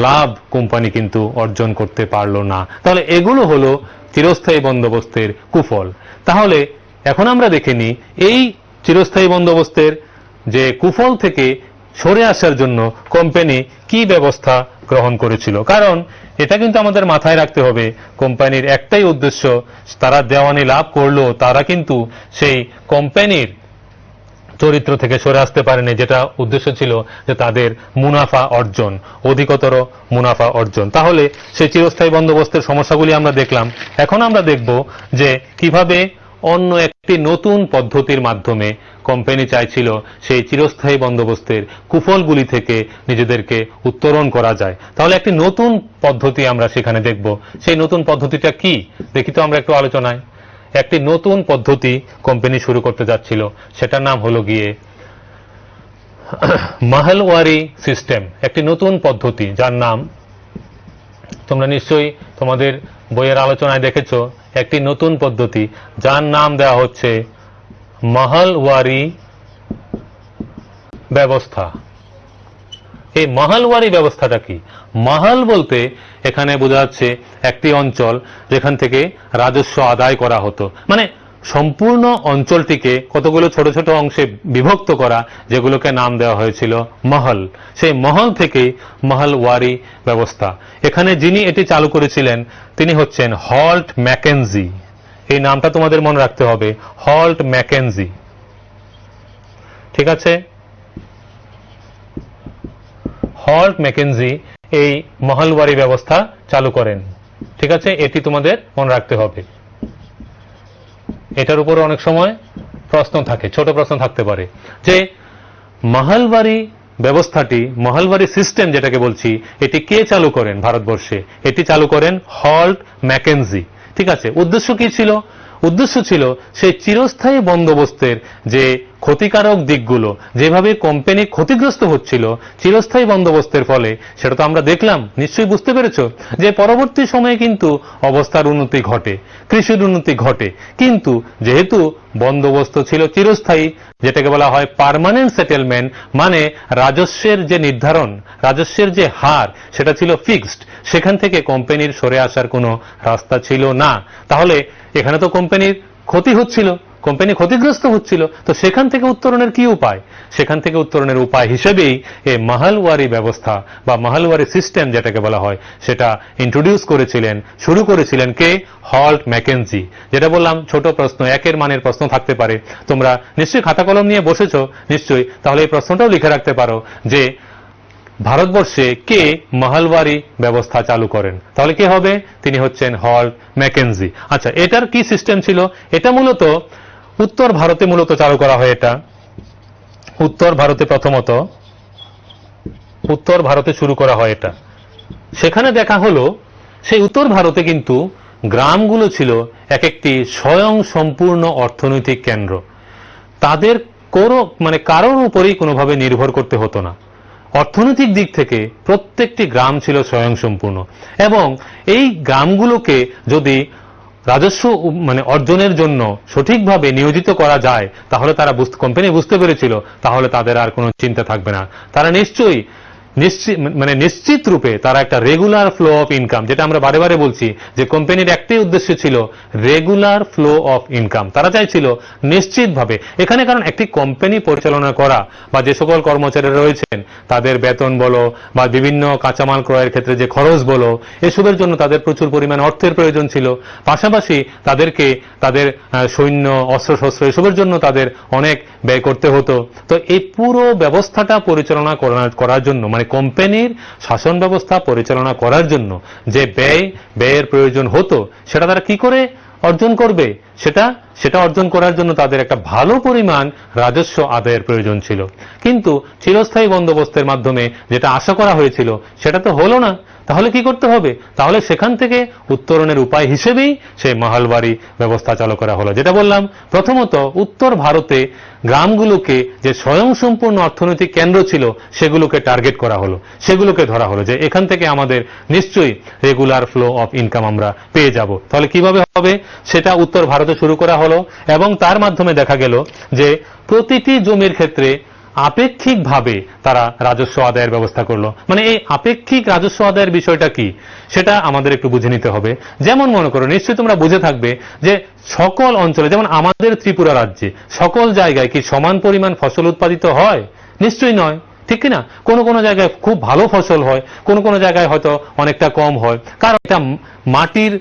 লাভ কোম্পানি কিন্তু অর্জন করতে পারলো না। তাহলে এগুলো হলো চিরস্থায়ী বন্দোবস্তের কুফল। তাহলে এখন আমরা দেখে নিই এই চিরস্থায়ী বন্দোবস্তের যে কুফল থেকে সরে আসার জন্য কোম্পানি কি ব্যবস্থা গ্রহণ করেছিল। কারণ এটা কিন্তু আমাদের মাথায় রাখতে হবে, কোম্পানির একটাই উদ্দেশ্য, তারা দেওয়ানি লাভ করলো, তারা কিন্তু সেই কোম্পানির চরিত্র থেকে সরে আসতে পারেনি, যেটা উদ্দেশ্য ছিল যে তাদের মুনাফা অর্জন, অধিকতর মুনাফা অর্জন। তাহলে সেই চিরস্থায়ী বন্দোবস্তের সমস্যাগুলি আমরা দেখলাম। এখন আমরা দেখব যে কিভাবে অন্য একটি নতুন পদ্ধতির মাধ্যমে কোম্পানি চাইছিল সেই চিরস্থায়ী বন্দোবস্তের কুফলগুলি থেকে নিজেদেরকে উত্তরণ করা যায়। তাহলে একটি নতুন পদ্ধতি আমরা সেখানে দেখব। সেই নতুন পদ্ধতিটা কি দেখি তো আমরা একটু আলোচনায়। একটি নতুন পদ্ধতি কোম্পানি শুরু করতে যাচ্ছিল, সেটার নাম হলো গিয়ে মহলওয়ারি সিস্টেম। একটি নতুন পদ্ধতি যার নাম তোমরা নিশ্চয়ই তোমাদের বইয়ের আলোচনায় দেখেছো, একটি নতুন পদ্ধতি যার নাম দেওয়া হচ্ছে মহলওয়ারি ব্যবস্থা। এই মহলওয়ারি ব্যবস্থাটা কি? মহল বলতে এখানে বোঝা যাচ্ছে একটি অঞ্চল যেখান থেকে রাজস্ব আদায় করা হতো, মানে সম্পূর্ণ অঞ্চলটিকে কতগুলো ছোট ছোট অংশে বিভক্ত করা, যেগুলোকে নাম দেওয়া হয়েছিল মহল। সেই মহল থেকেই মহলওয়ারি ব্যবস্থা। এখানে যিনি এটি চালু করেছিলেন তিনি হচ্ছেন হল্ট ম্যাকেনজি। এই নামটা তোমাদের মনে রাখতে হবে, হল্ট ম্যাকেনজি, ঠিক আছে? হল্ট ম্যাকেনজি এই মহলওয়ারি ব্যবস্থা চালু করেন, ঠিক আছে? এটি তোমাদের মনে রাখতে হবে। এটার উপর অনেক সময় প্রশ্ন থাকে, ছোট প্রশ্ন থাকতে পারে যে মহলওয়ারি ব্যবস্থাটি, মহলওয়ারি সিস্টেম যেটাকে বলছি, এটি কে চালু করেন ভারতবর্ষে? এটি চালু করেন হল্ট ম্যাকেনজি, ঠিক আছে? উদ্দেশ্য কি ছিল? উদ্দেশ্য ছিল সেই চিরস্থায়ী বন্দোবস্তের যে ক্ষতিকারক দিকগুলো, যেভাবে কোম্পানি ক্ষতিগ্রস্ত হচ্ছিল চিরস্থায়ী বন্দোবস্তের ফলে, সেটা তো আমরা দেখলাম। নিশ্চয়ই বুঝতে পেরেছো যে পরবর্তী সময়ে কিন্তু অবস্থার উন্নতি ঘটে, কৃষির উন্নতি ঘটে, কিন্তু যেহেতু বন্দোবস্ত ছিল চিরস্থায়ী, যেটাকে বলা হয় পার্মানেন্ট সেটেলমেন্ট, মানে রাজস্বের যে নির্ধারণ, রাজস্বের যে হার, সেটা ছিল ফিক্সড। সেখান থেকে কোম্পানির সরে আসার কোনো রাস্তা ছিল না। তাহলে এখানে তো কোম্পানির ক্ষতি হচ্ছিল, কোম্পানি ক্ষতিগ্রস্ত হচ্ছিল। তো সেখান থেকে উত্তরণের কি উপায়? সেখান থেকে উত্তরণের উপায় হিসেবেই এই মাহালওয়ারি ব্যবস্থা বা মাহালওয়ারি সিস্টেম যেটাকে বলা হয় সেটা ইন্ট্রোডিউস করেছিলেন, শুরু করেছিলেন কে? Halt McKenzie. যেটা বললাম ছোট প্রশ্ন, একের মানের প্রশ্ন থাকতে পারে। তোমরা নিশ্চয়ই খাতা কলম নিয়ে বসেছ নিশ্চয়ই, তাহলে এই প্রশ্নটাও লিখে রাখতে পারো যে ভারতবর্ষে কে মাহালওয়ারি ব্যবস্থা চালু করেন? তাহলে কে হবে? তিনি হচ্ছেন হল্ট ম্যাকেনজি। আচ্ছা, এটার কি সিস্টেম ছিল? এটা মূলত উত্তর ভারতে মূলত চালু করা হয়। এটা উত্তর ভারতে প্রথমত উত্তর ভারতে শুরু করা হয় এটা। সেখানে দেখা হলো সেই উত্তর ভারতে কিন্তু গ্রামগুলো ছিল এক একটি স্বয়ং সম্পূর্ণ অর্থনৈতিক কেন্দ্র। তাদের কারোর উপরেই কোনোভাবে নির্ভর করতে হতো না। অর্থনৈতিক দিক থেকে প্রত্যেকটি গ্রাম ছিল স্বয়ংসম্পূর্ণ এবং এই গ্রামগুলোকে যদি রাজস্ব অর্জনের জন্য সঠিকভাবে নিয়োজিত করা যায় তাহলে তারা কোম্পানি বুঝতে পেরেছিল তাহলে তাদের আর কোনো চিন্তা থাকবে না। তারা নিশ্চয়ই নিশ্চিত রূপে তারা একটা রেগুলার ফ্লো অফ ইনকাম, যেটা আমরা বারে বারে বলছি যে কোম্পানির একটাই উদ্দেশ্য ছিল রেগুলার ফ্লো অফ ইনকাম। তারা চাইছিল নিশ্চিতভাবে এখানে, কারণ একটি কোম্পানি পরিচালনা করা বা যে সকল কর্মচারীরা রয়েছেন তাদের বেতন বলো বা বিভিন্ন কাঁচামাল ক্রয়ের ক্ষেত্রে যে খরচ বলো, এসবের জন্য তাদের প্রচুর পরিমাণ অর্থের প্রয়োজন ছিল। পাশাপাশি তাদেরকে তাদের সৈন্য, অস্ত্রশস্ত্র এসবের জন্য তাদের অনেক ব্যয় করতে হতো। তো এই পুরো ব্যবস্থাটা পরিচালনা করার জন্য কোম্পানির শাসন ব্যবস্থা পরিচালনা করার জন্য যে ব্যয়ের প্রয়োজন হতো সেটা তারা কি করে অর্জন করবে? সেটা অর্জন করার জন্য তাদের একটা ভালো পরিমাণ রাজস্ব আদায়ের প্রয়োজন ছিল। কিন্তু চিরস্থায়ী বন্দোবস্তের মাধ্যমে যেটা আশা করা হয়েছিল সেটা তো হলো না। তাহলে কি করতে হবে? তাহলে সেখান থেকে উত্তরণের উপায় হিসেবেই সেই মাহালওয়ারি ব্যবস্থা চালু করা হলো। যেটা বললাম, প্রথমত উত্তর ভারতে গ্রামগুলোকে যে স্বয়ংসম্পূর্ণ অর্থনৈতিক কেন্দ্র ছিল সেগুলোকে টার্গেট করা হলো, সেগুলোকে ধরা হলো যে এখান থেকে আমাদের নিশ্চয়ই রেগুলার ফ্লো অফ ইনকাম আমরা পেয়ে যাব। তাহলে কিভাবে হবে? সেটা উত্তর ভারতে শুরু করা হলো এবং তার মাধ্যমে দেখা গেল যে প্রতিটি জমির ক্ষেত্রে আপেক্ষিকভাবে তারা রাজস্ব আদায়ের ব্যবস্থা করলো। এই আপেক্ষিক রাজস্ব আদায়ের বিষয়টা কি সেটা আমাদের একটু বুঝে নিতে হবে। যেমন মনে করো, নিশ্চয়ই তোমরা বুঝে থাকবে যে সকল অঞ্চলে, যেমন আমাদের ত্রিপুরা রাজ্যে সকল জায়গায় কি সমান পরিমাণ ফসল উৎপাদিত হয়? নিশ্চয়ই নয়, ঠিক কিনা? কোনো কোনো জায়গায় খুব ভালো ফসল হয়, কোনো কোনো জায়গায় হয়তো অনেকটা কম হয়, কারণ এটা মাটির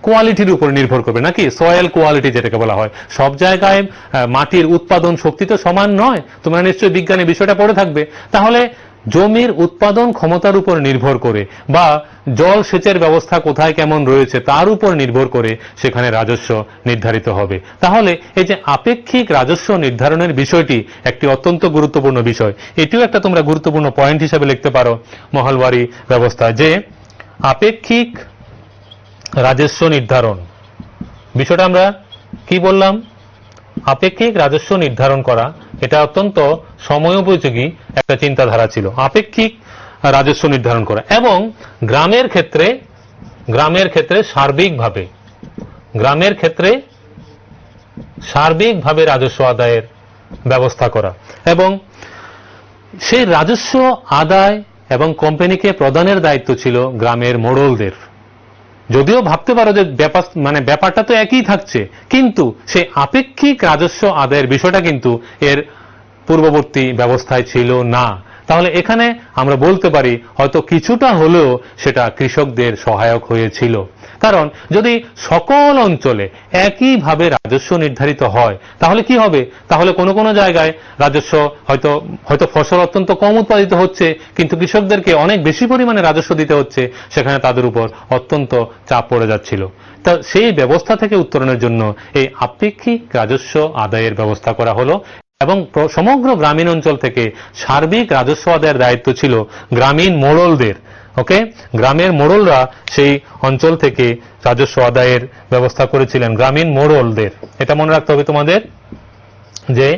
কোয়ালিটির উপর নির্ভর করবে, নাকি সয়েল কোয়ালিটি যেটাকে বলা হয়। সব জায়গায় মাটির উৎপাদন শক্তি তো সমান নয়, তোমরা নিশ্চয়ই বিজ্ঞানে বিষয়টা পড়ে থাকবে। তাহলে জমির উৎপাদন ক্ষমতার উপর নির্ভর করে বা জল সেচের ব্যবস্থা কোথায় কেমন রয়েছে তার উপর নির্ভর করে সেখানে রাজস্ব নির্ধারিত হবে। তাহলে এই যে আপেক্ষিক রাজস্ব নির্ধারণের বিষয়টি একটি অত্যন্ত গুরুত্বপূর্ণ বিষয়। এটিও একটা তোমরা গুরুত্বপূর্ণ পয়েন্ট হিসেবে লিখতে পারো মাহালওয়ারি ব্যবস্থা, যে আপেক্ষিক রাজস্ব নির্ধারণ বিষয়টা আমরা কি বললাম? আপেক্ষিক রাজস্ব নির্ধারণ করা এটা অত্যন্ত সময়োপযোগী একটা চিন্তাধারা ছিল, আপেক্ষিক রাজস্ব নির্ধারণ করা। এবং গ্রামের ক্ষেত্রে সার্বিকভাবে রাজস্ব আদায়ের ব্যবস্থা করা এবং সেই রাজস্ব আদায় এবং কোম্পানিকে প্রদানের দায়িত্ব ছিল গ্রামের মোড়লদের। যদিও ভাবতে পারো যে ব্যাপারটা তো একই থাকছে, কিন্তু সেই আপেক্ষিক রাজস্ব আদায়ের বিষয়টা কিন্তু এর পূর্ববর্তী ব্যবস্থায় ছিল না। তাহলে এখানে আমরা বলতে পারি হয়তো কিছুটা হলেও সেটা কৃষকদের সহায়ক হয়েছিল। কারণ যদি সকল অঞ্চলে একইভাবে রাজস্ব নির্ধারিত হয় তাহলে কি হবে? তাহলে কোনো কোনো জায়গায় রাজস্ব হয়তো ফসল অত্যন্ত কম উৎপাদিত হচ্ছে কিন্তু কৃষকদেরকে অনেক বেশি পরিমাণে রাজস্ব দিতে হচ্ছে, সেখানে তাদের উপর অত্যন্ত চাপ পড়ে যাচ্ছিল। তা সেই ব্যবস্থা থেকে উত্তরণের জন্য এই আপেক্ষিক রাজস্ব আদায়ের ব্যবস্থা করা হলো এবং সমগ্র গ্রামীণ অঞ্চল থেকে সার্বিক রাজস্ব আদায়ের দায়িত্ব ছিল গ্রামীণ মোড়লদের। ওকে, গ্রামের মোড়লরা সেই অঞ্চল থেকে রাজস্ব আদায়ের ব্যবস্থা করেছিলেন, গ্রামীণ মোড়লদের। এটা মনে রাখতে হবে তোমাদের যে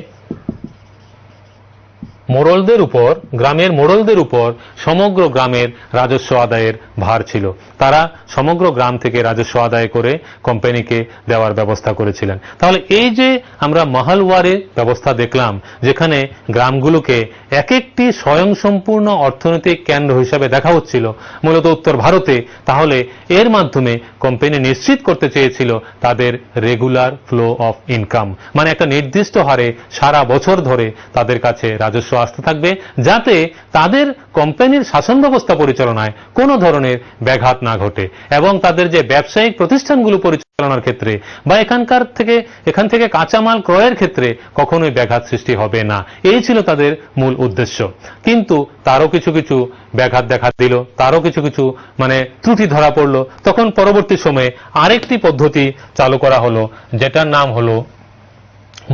মোড়লদের উপর, গ্রামের মোড়লদের উপর সমগ্র গ্রামের রাজস্ব আদায়ের ভার ছিল। তারা সমগ্র গ্রাম থেকে রাজস্ব আদায় করে কোম্পানিকে দেওয়ার ব্যবস্থা করেছিলেন। তাহলে এই যে আমরা মহলওয়ারি ব্যবস্থা দেখলাম, যেখানে গ্রামগুলোকে এক একটি স্বয়ংসম্পূর্ণ অর্থনৈতিক কেন্দ্র হিসাবে দেখা হচ্ছিল মূলত উত্তর ভারতে, তাহলে এর মাধ্যমে কোম্পানি নিশ্চিত করতে চেয়েছিল তাদের রেগুলার ফ্লো অফ ইনকাম, মানে একটা নির্দিষ্ট হারে সারা বছর ধরে তাদের কাছে রাজস্ব আসতে থাকবে, যাতে তাদের কোম্পানির শাসন ব্যবস্থা পরিচালনায় কোনো ধরনের ব্যাঘাত না ঘটে এবং তাদের যে ব্যবসায়িক প্রতিষ্ঠানগুলো পরিচালনার ক্ষেত্রে বা এখান থেকে কাঁচামাল ক্রয়ের ক্ষেত্রে কখনোই ব্যাঘাত সৃষ্টি হবে না। এই ছিল তাদের মূল উদ্দেশ্য। কিন্তু তারও কিছু কিছু ব্যাঘাত দেখা দিল, তারও কিছু কিছু মানে ত্রুটি ধরা পড়লো। তখন পরবর্তী সময়ে আরেকটি পদ্ধতি চালু করা হলো, যেটার নাম হলো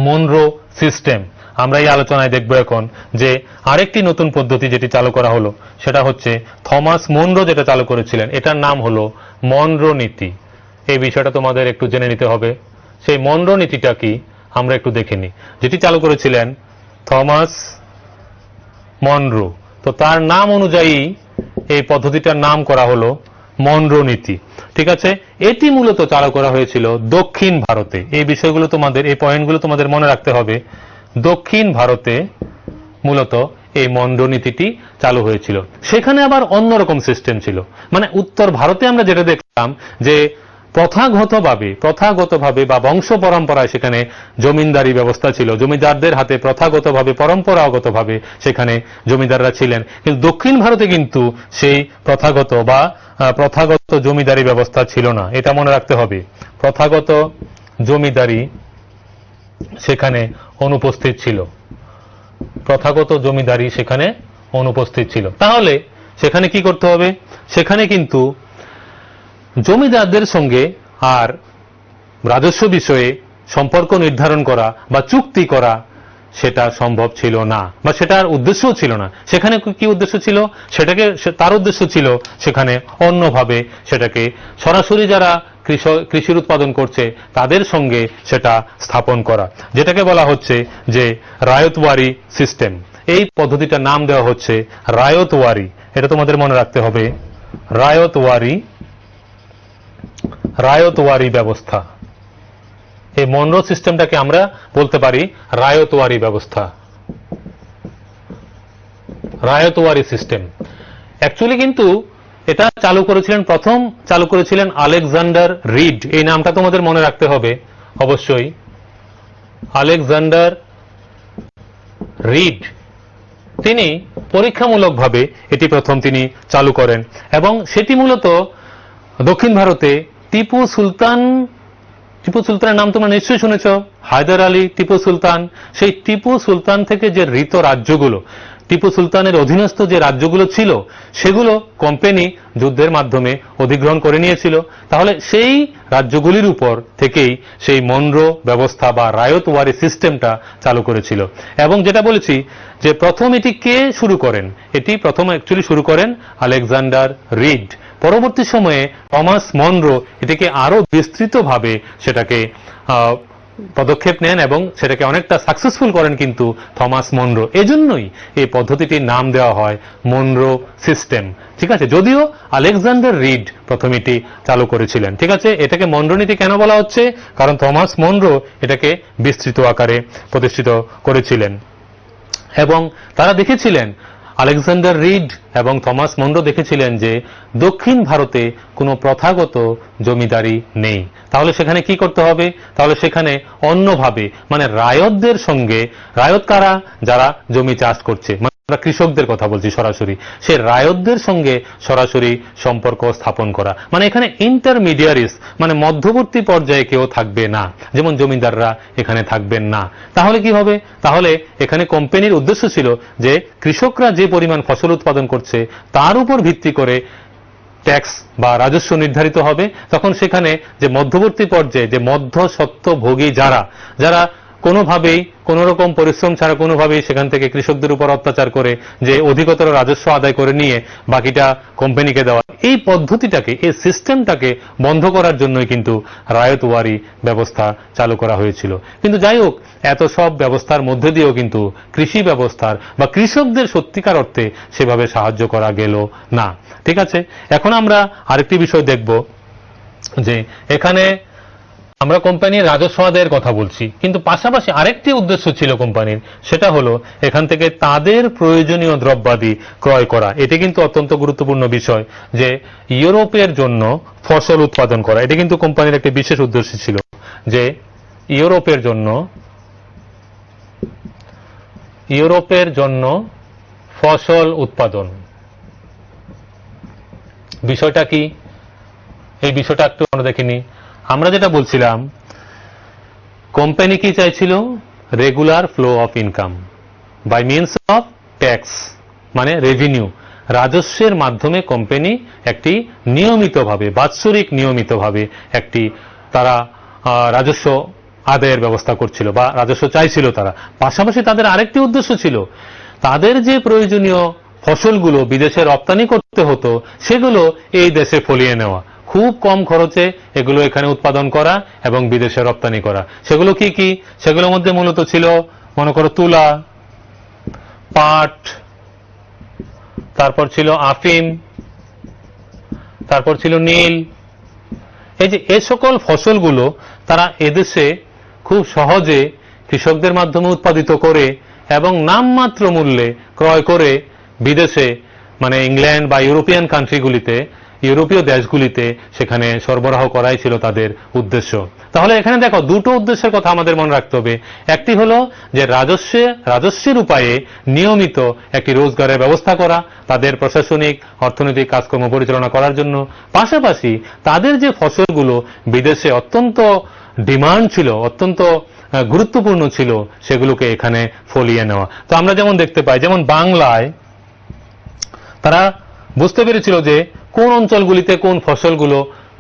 মনরো সিস্টেম। আমরা এই আলোচনায় দেখব এখন যে আরেকটি নতুন পদ্ধতি যেটি চালু করা হলো সেটা হচ্ছে থমাস মনরো যেটা চালু করেছিলেন, এটার নাম হলো মনরো নীতি। এই বিষয়টা তোমাদের একটু জেনে নিতে হবে। সেই মনরো নীতিটা কি আমরা একটু দেখে নিই। যেটি চালু করেছিলেন থমাস মনরো, তো তার নাম অনুযায়ী এই পদ্ধতিটার নাম করা হলো মনরো নীতি। ঠিক আছে, এটি মূলত চালু করা হয়েছিল দক্ষিণ ভারতে। এই বিষয়গুলো তোমাদের, এই পয়েন্টগুলো তোমাদের মনে রাখতে হবে। দক্ষিণ ভারতে মূলত এই মনরো নীতিটি চালু হয়েছিল। সেখানে আবার অন্যরকম সিস্টেম ছিল। মানে উত্তর ভারতে আমরা যেটা দেখলাম যে প্রথাগতভাবে বা বংশ পরম্পরায় সেখানে জমিদারি ব্যবস্থা ছিল, জমিদারদের হাতে প্রথাগতভাবে পরম্পরাগতভাবে সেখানে জমিদাররা ছিলেন। কিন্তু দক্ষিণ ভারতে কিন্তু সেই প্রথাগত জমিদারি ব্যবস্থা ছিল না, এটা মনে রাখতে হবে। প্রথাগত জমিদারি সেখানে অনুপস্থিত ছিল, প্রথাগত জমিদারি সেখানে অনুপস্থিত ছিল। তাহলে সেখানে কি করতে হবে? সেখানে কিন্তু জমিদারদের সঙ্গে আর রাজস্ব বিষয়ে সম্পর্ক নির্ধারণ করা বা চুক্তি করা সেটা সম্ভব ছিল না, বা সেটার উদ্দেশ্যও ছিল না। সেখানে কি উদ্দেশ্য ছিল? তার উদ্দেশ্য ছিল সেখানে অন্যভাবে সেটাকে সরাসরি যারা কৃষির উৎপাদন করছে তাদের সঙ্গে সেটা স্থাপন করা, যেটাকে বলা হচ্ছে যে রায়তওয়ারি সিস্টেম। এই পদ্ধতিটার নাম দেওয়া হচ্ছে রায়তওয়ারি। এটা তোমাদের মনে রাখতে হবে, রায়তওয়ারি ব্যবস্থা। এই মনরো সিস্টেমটাকে আমরা বলতে পারি রায়তওয়ারি ব্যবস্থা, রায়তওয়ারি সিস্টেম। অ্যাকচুয়ালি কিন্তু এটা প্রথম চালু করেছিলেন আলেকজান্ডার রিড। এই নামটা তোমাদের মনে রাখতে হবে অবশ্যই। আলেকজান্ডার রিড তিনি পরীক্ষামূলকভাবে এটি প্রথম তিনি চালু করেন এবং সেটি মূলত দক্ষিণ ভারতে টিপু সুলতানের নাম তোমরা নিশ্চয়ই শুনেছ, হায়দার আলী, টিপু সুলতান। সেই টিপু সুলতান থেকে যে ঋত রাজ্যগুলো, টিপু সুলতানের অধীনস্থ যে রাজ্যগুলো ছিল, সেগুলো কোম্পানি যুদ্ধের মাধ্যমে অধিগ্রহণ করে নিয়েছিল। তাহলে সেই রাজ্যগুলির উপর থেকেই সেই মনরো ব্যবস্থা বা রায়তওয়ারি সিস্টেমটা চালু করেছিল। এবং যেটা বলেছি যে প্রথম এটি কে শুরু করেন? এটি প্রথম অ্যাকচুয়ালি শুরু করেন আলেকজান্ডার রিড। পরবর্তী সময়ে থমাস মনরো এটিকে আরো বিস্তৃতভাবে সেটাকে পদক্ষেপ নেন এবং সেটাকে অনেকটা সাকসেসফুল করেন কিন্তু থমাস মনরো। এজন্যই এই পদ্ধতিটির নাম দেওয়া হয় মনরো সিস্টেম। ঠিক আছে, যদিও আলেকজান্ডার রিড প্রথম এটি চালু করেছিলেন। ঠিক আছে, এটাকে মনরো নীতি কেন বলা হচ্ছে? কারণ থমাস মনরো এটাকে বিস্তৃত আকারে প্রতিষ্ঠিত করেছিলেন এবং তারা দেখেছিলেন, আলেকজান্ডার রিড এবং থমাস মনরো দেখেছিলেন যে দক্ষিণ ভারতে কোনো প্রথাগত জমিদারি নেই। তাহলে সেখানে কি করতে হবে? তাহলে সেখানে অন্যভাবে, মানে রায়তদের সঙ্গে, রায়ত কারা? যারা জমি চাষ করছে, আমরা কৃষকদের কথা বলছি সরাসরি, সে রায়তদের সঙ্গে সরাসরি সম্পর্ক স্থাপন করা। মানে এখানে ইন্টারমিডিয়ারিস, মানে মধ্যবর্তী পর্যায়ে কেউ থাকবে না, যেমন জমিদাররা এখানে থাকবেন না। তাহলে কি হবে? তাহলে এখানে কোম্পানির উদ্দেশ্য ছিল যে কৃষকরা যে পরিমাণ ফসল উৎপাদন করছে তার উপর ভিত্তি করে ট্যাক্স বা রাজস্ব নির্ধারিত হবে। তখন সেখানে যে মধ্যবর্তী পর্যায়ে যে মধ্যস্বত্বভোগী যারা কোনোভাবেই কোন রকম পরিশ্রম ছাড়া কোনোভাবেই সেখান থেকে কৃষকদের উপর অত্যাচার করে যে অধিকতর রাজস্ব আদায় করে নিয়ে বাকিটা কোম্পানিকে দেওয়া, এই পদ্ধতিটাকে, এই সিস্টেমটাকে বন্ধ করার জন্যই কিন্তু রায়তওয়ারি ব্যবস্থা চালু করা হয়েছিল। কিন্তু যাই হোক, এত সব ব্যবস্থার মধ্যে দিয়েও কিন্তু কৃষি ব্যবস্থার বা কৃষকদের সত্যিকার অর্থে সেভাবে সাহায্য করা গেল না। ঠিক আছে, এখন আমরা আরেকটি বিষয় দেখব যে এখানে আমরা কোম্পানির রাজস্ব আদায়ের কথা বলছি, কিন্তু পাশাপাশি আরেকটি উদ্দেশ্য ছিল কোম্পানির, সেটা হলো এখান থেকে তাদের প্রয়োজনীয় দ্রব্যাদি ক্রয় করা। এটি কিন্তু অত্যন্ত গুরুত্বপূর্ণ বিষয় যে ইউরোপের জন্য ফসল উৎপাদন করা, এটি কিন্তু কোম্পানির একটি বিশেষ উদ্দেশ্য ছিল যে ইউরোপের জন্য ফসল উৎপাদন। বিষয়টা কি, এই বিষয়টা একটু আমরা দেখিনি। আমরা যেটা বলছিলাম, কোম্পানি কি চাইছিল? Regular flow of income by means of tax, মানে রেভিনিউ, রাজস্বের মাধ্যমে কোম্পানি একটি নিয়মিতভাবে, বাৎসরিক নিয়মিতভাবে একটি তারা রাজস্ব আদায়ের ব্যবস্থা করছিল বা রাজস্ব চাইছিল তারা। পাশাপাশি তাদের আরেকটি উদ্দেশ্য ছিল, তাদের যে প্রয়োজনীয় ফসলগুলো বিদেশে রপ্তানি করতে হতো সেগুলো এই দেশে ফলিয়ে নেওয়া, খুব কম খরচে এগুলো এখানে উৎপাদন করা এবং বিদেশে রপ্তানি করা। সেগুলো কি কি? সেগুলোর মধ্যে মূলত ছিল, মনে করো, তুলা, পাট, তারপর ছিল আফিম, তারপর ছিল নীল। এই যে এ সকল ফসলগুলো তারা এদেশে খুব সহজে কৃষকদের মাধ্যমে উৎপাদিত করে এবং নামমাত্র মূল্যে ক্রয় করে বিদেশে, মানে ইংল্যান্ড বা ইউরোপিয়ান কান্ট্রিগুলিতে, ইউরোপীয় দেশগুলিতে সেখানে সরবরাহ করাই ছিল তাদের উদ্দেশ্য। তাহলে এখানে দেখো, দুটো উদ্দেশ্যের কথা আমাদের মনে রাখতে হবে। একটি হলো যে রাজস্বের উপায়ে নিয়মিত একটি রোজগারের ব্যবস্থা করা, তাদের প্রশাসনিক অর্থনৈতিক কাজকর্ম পরিচালনা করার জন্য। পাশাপাশি তাদের যে ফসলগুলো বিদেশে অত্যন্ত ডিমান্ড ছিল, অত্যন্ত গুরুত্বপূর্ণ ছিল, সেগুলোকে এখানে ফলিয়ে নেওয়া। তো আমরা যেমন দেখতে পাই, যেমন বাংলায় তারা বুঝতে পেরেছিল যে কোন অঞ্চলগুলিতে কোন ফসলগুলো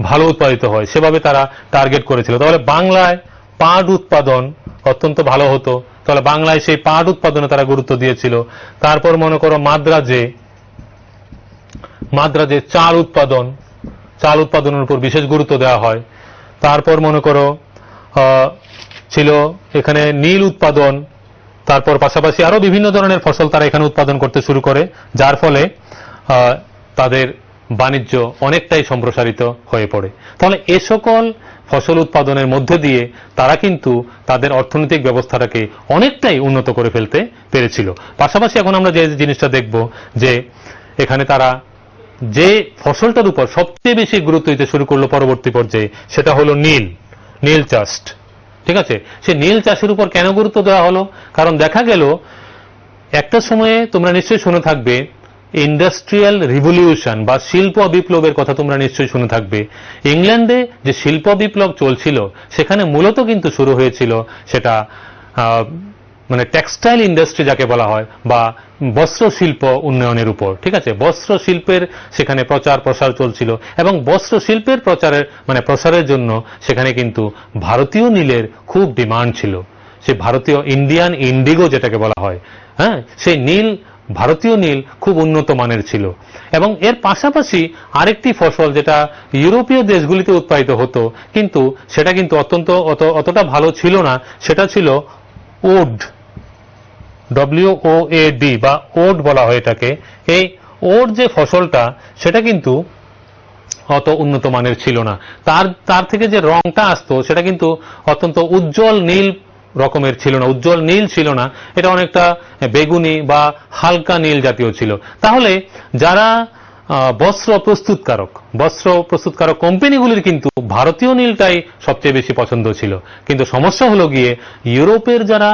ভালো উৎপাদিত হয়, সেভাবে তারা টার্গেট করেছিল। তাহলে বাংলায় পাট উৎপাদন অত্যন্ত ভালো হতো, তাহলে বাংলায় সেই পাট উৎপাদনে তারা গুরুত্ব দিয়েছিল। তারপর মনে করো মাদ্রাজে চাল উৎপাদনের উপর বিশেষ গুরুত্ব দেওয়া হয়। তারপর মনে করো ছিল এখানে নীল উৎপাদন, তারপর পাশাপাশি আরো বিভিন্ন ধরনের ফসল তারা এখানে উৎপাদন করতে শুরু করে, যার ফলে তাদের বাণিজ্য অনেকটাই সম্প্রসারিত হয়ে পড়ে। তাহলে এ সকল ফসল উৎপাদনের মধ্যে দিয়ে তারা কিন্তু তাদের অর্থনৈতিক ব্যবস্থাটাকে অনেকটাই উন্নত করে ফেলতে পেরেছিল। পাশাপাশি এখন আমরা যে জিনিসটা দেখব যে এখানে তারা যে ফসলটার উপর সবচেয়ে বেশি গুরুত্ব দিতে শুরু করলো পরবর্তী পর্যায়ে, সেটা হলো নীল চাষ। ঠিক আছে, সে নীল চাষের উপর কেন গুরুত্ব দেওয়া হলো? কারণ দেখা গেল একটা সময়ে, তোমরা নিশ্চয়ই শুনে থাকবে, ইন্ডাস্ট্রিয়াল রিভলিউশন বা শিল্প বিপ্লবের কথা তোমরা নিশ্চয়ই শুনে থাকবে। ইংল্যান্ডে যে শিল্প বিপ্লব চলছিল সেখানে মূলত কিন্তু শুরু হয়েছিল সেটা মানে টেক্সটাইল ইন্ডাস্ট্রি যাকে বলা হয়, বা বস্ত্র শিল্প উন্নয়নের উপর। ঠিক আছে, বস্ত্র শিল্পের সেখানে প্রচার প্রসার চলছিল এবং বস্ত্র শিল্পের প্রসারের জন্য সেখানে কিন্তু ভারতীয় নীলের খুব ডিমান্ড ছিল। সে ভারতীয় ইন্ডিয়ান ইন্ডিগো যেটাকে বলা হয়, হ্যাঁ, সেই ভারতীয় নীল খুব উন্নত মানের ছিল। এবং এর পাশাপাশি আরেকটি ফসল যেটা ইউরোপীয় দেশগুলিতে উৎপাদিত হতো, কিন্তু সেটা কিন্তু অতটা ভালো ছিল না, সেটা ছিল ওড, WOAD বা ওড বলা হয় এটাকে। এই ওড যে ফসলটা, সেটা কিন্তু অত উন্নত মানের ছিল না। তার থেকে যে রংটা আসতো সেটা কিন্তু অত্যন্ত উজ্জ্বল নীল রকমের ছিল না, উজ্জ্বল নীল ছিল না, এটা অনেকটা বেগুনি বা হালকা নীল জাতীয় ছিল। তাহলে যারা বস্ত্র প্রস্তুতকারক কোম্পানিগুলির কিন্তু ভারতীয় নীলটাই সবচেয়ে বেশি পছন্দ ছিল। কিন্তু সমস্যা হলো গিয়ে ইউরোপের যারা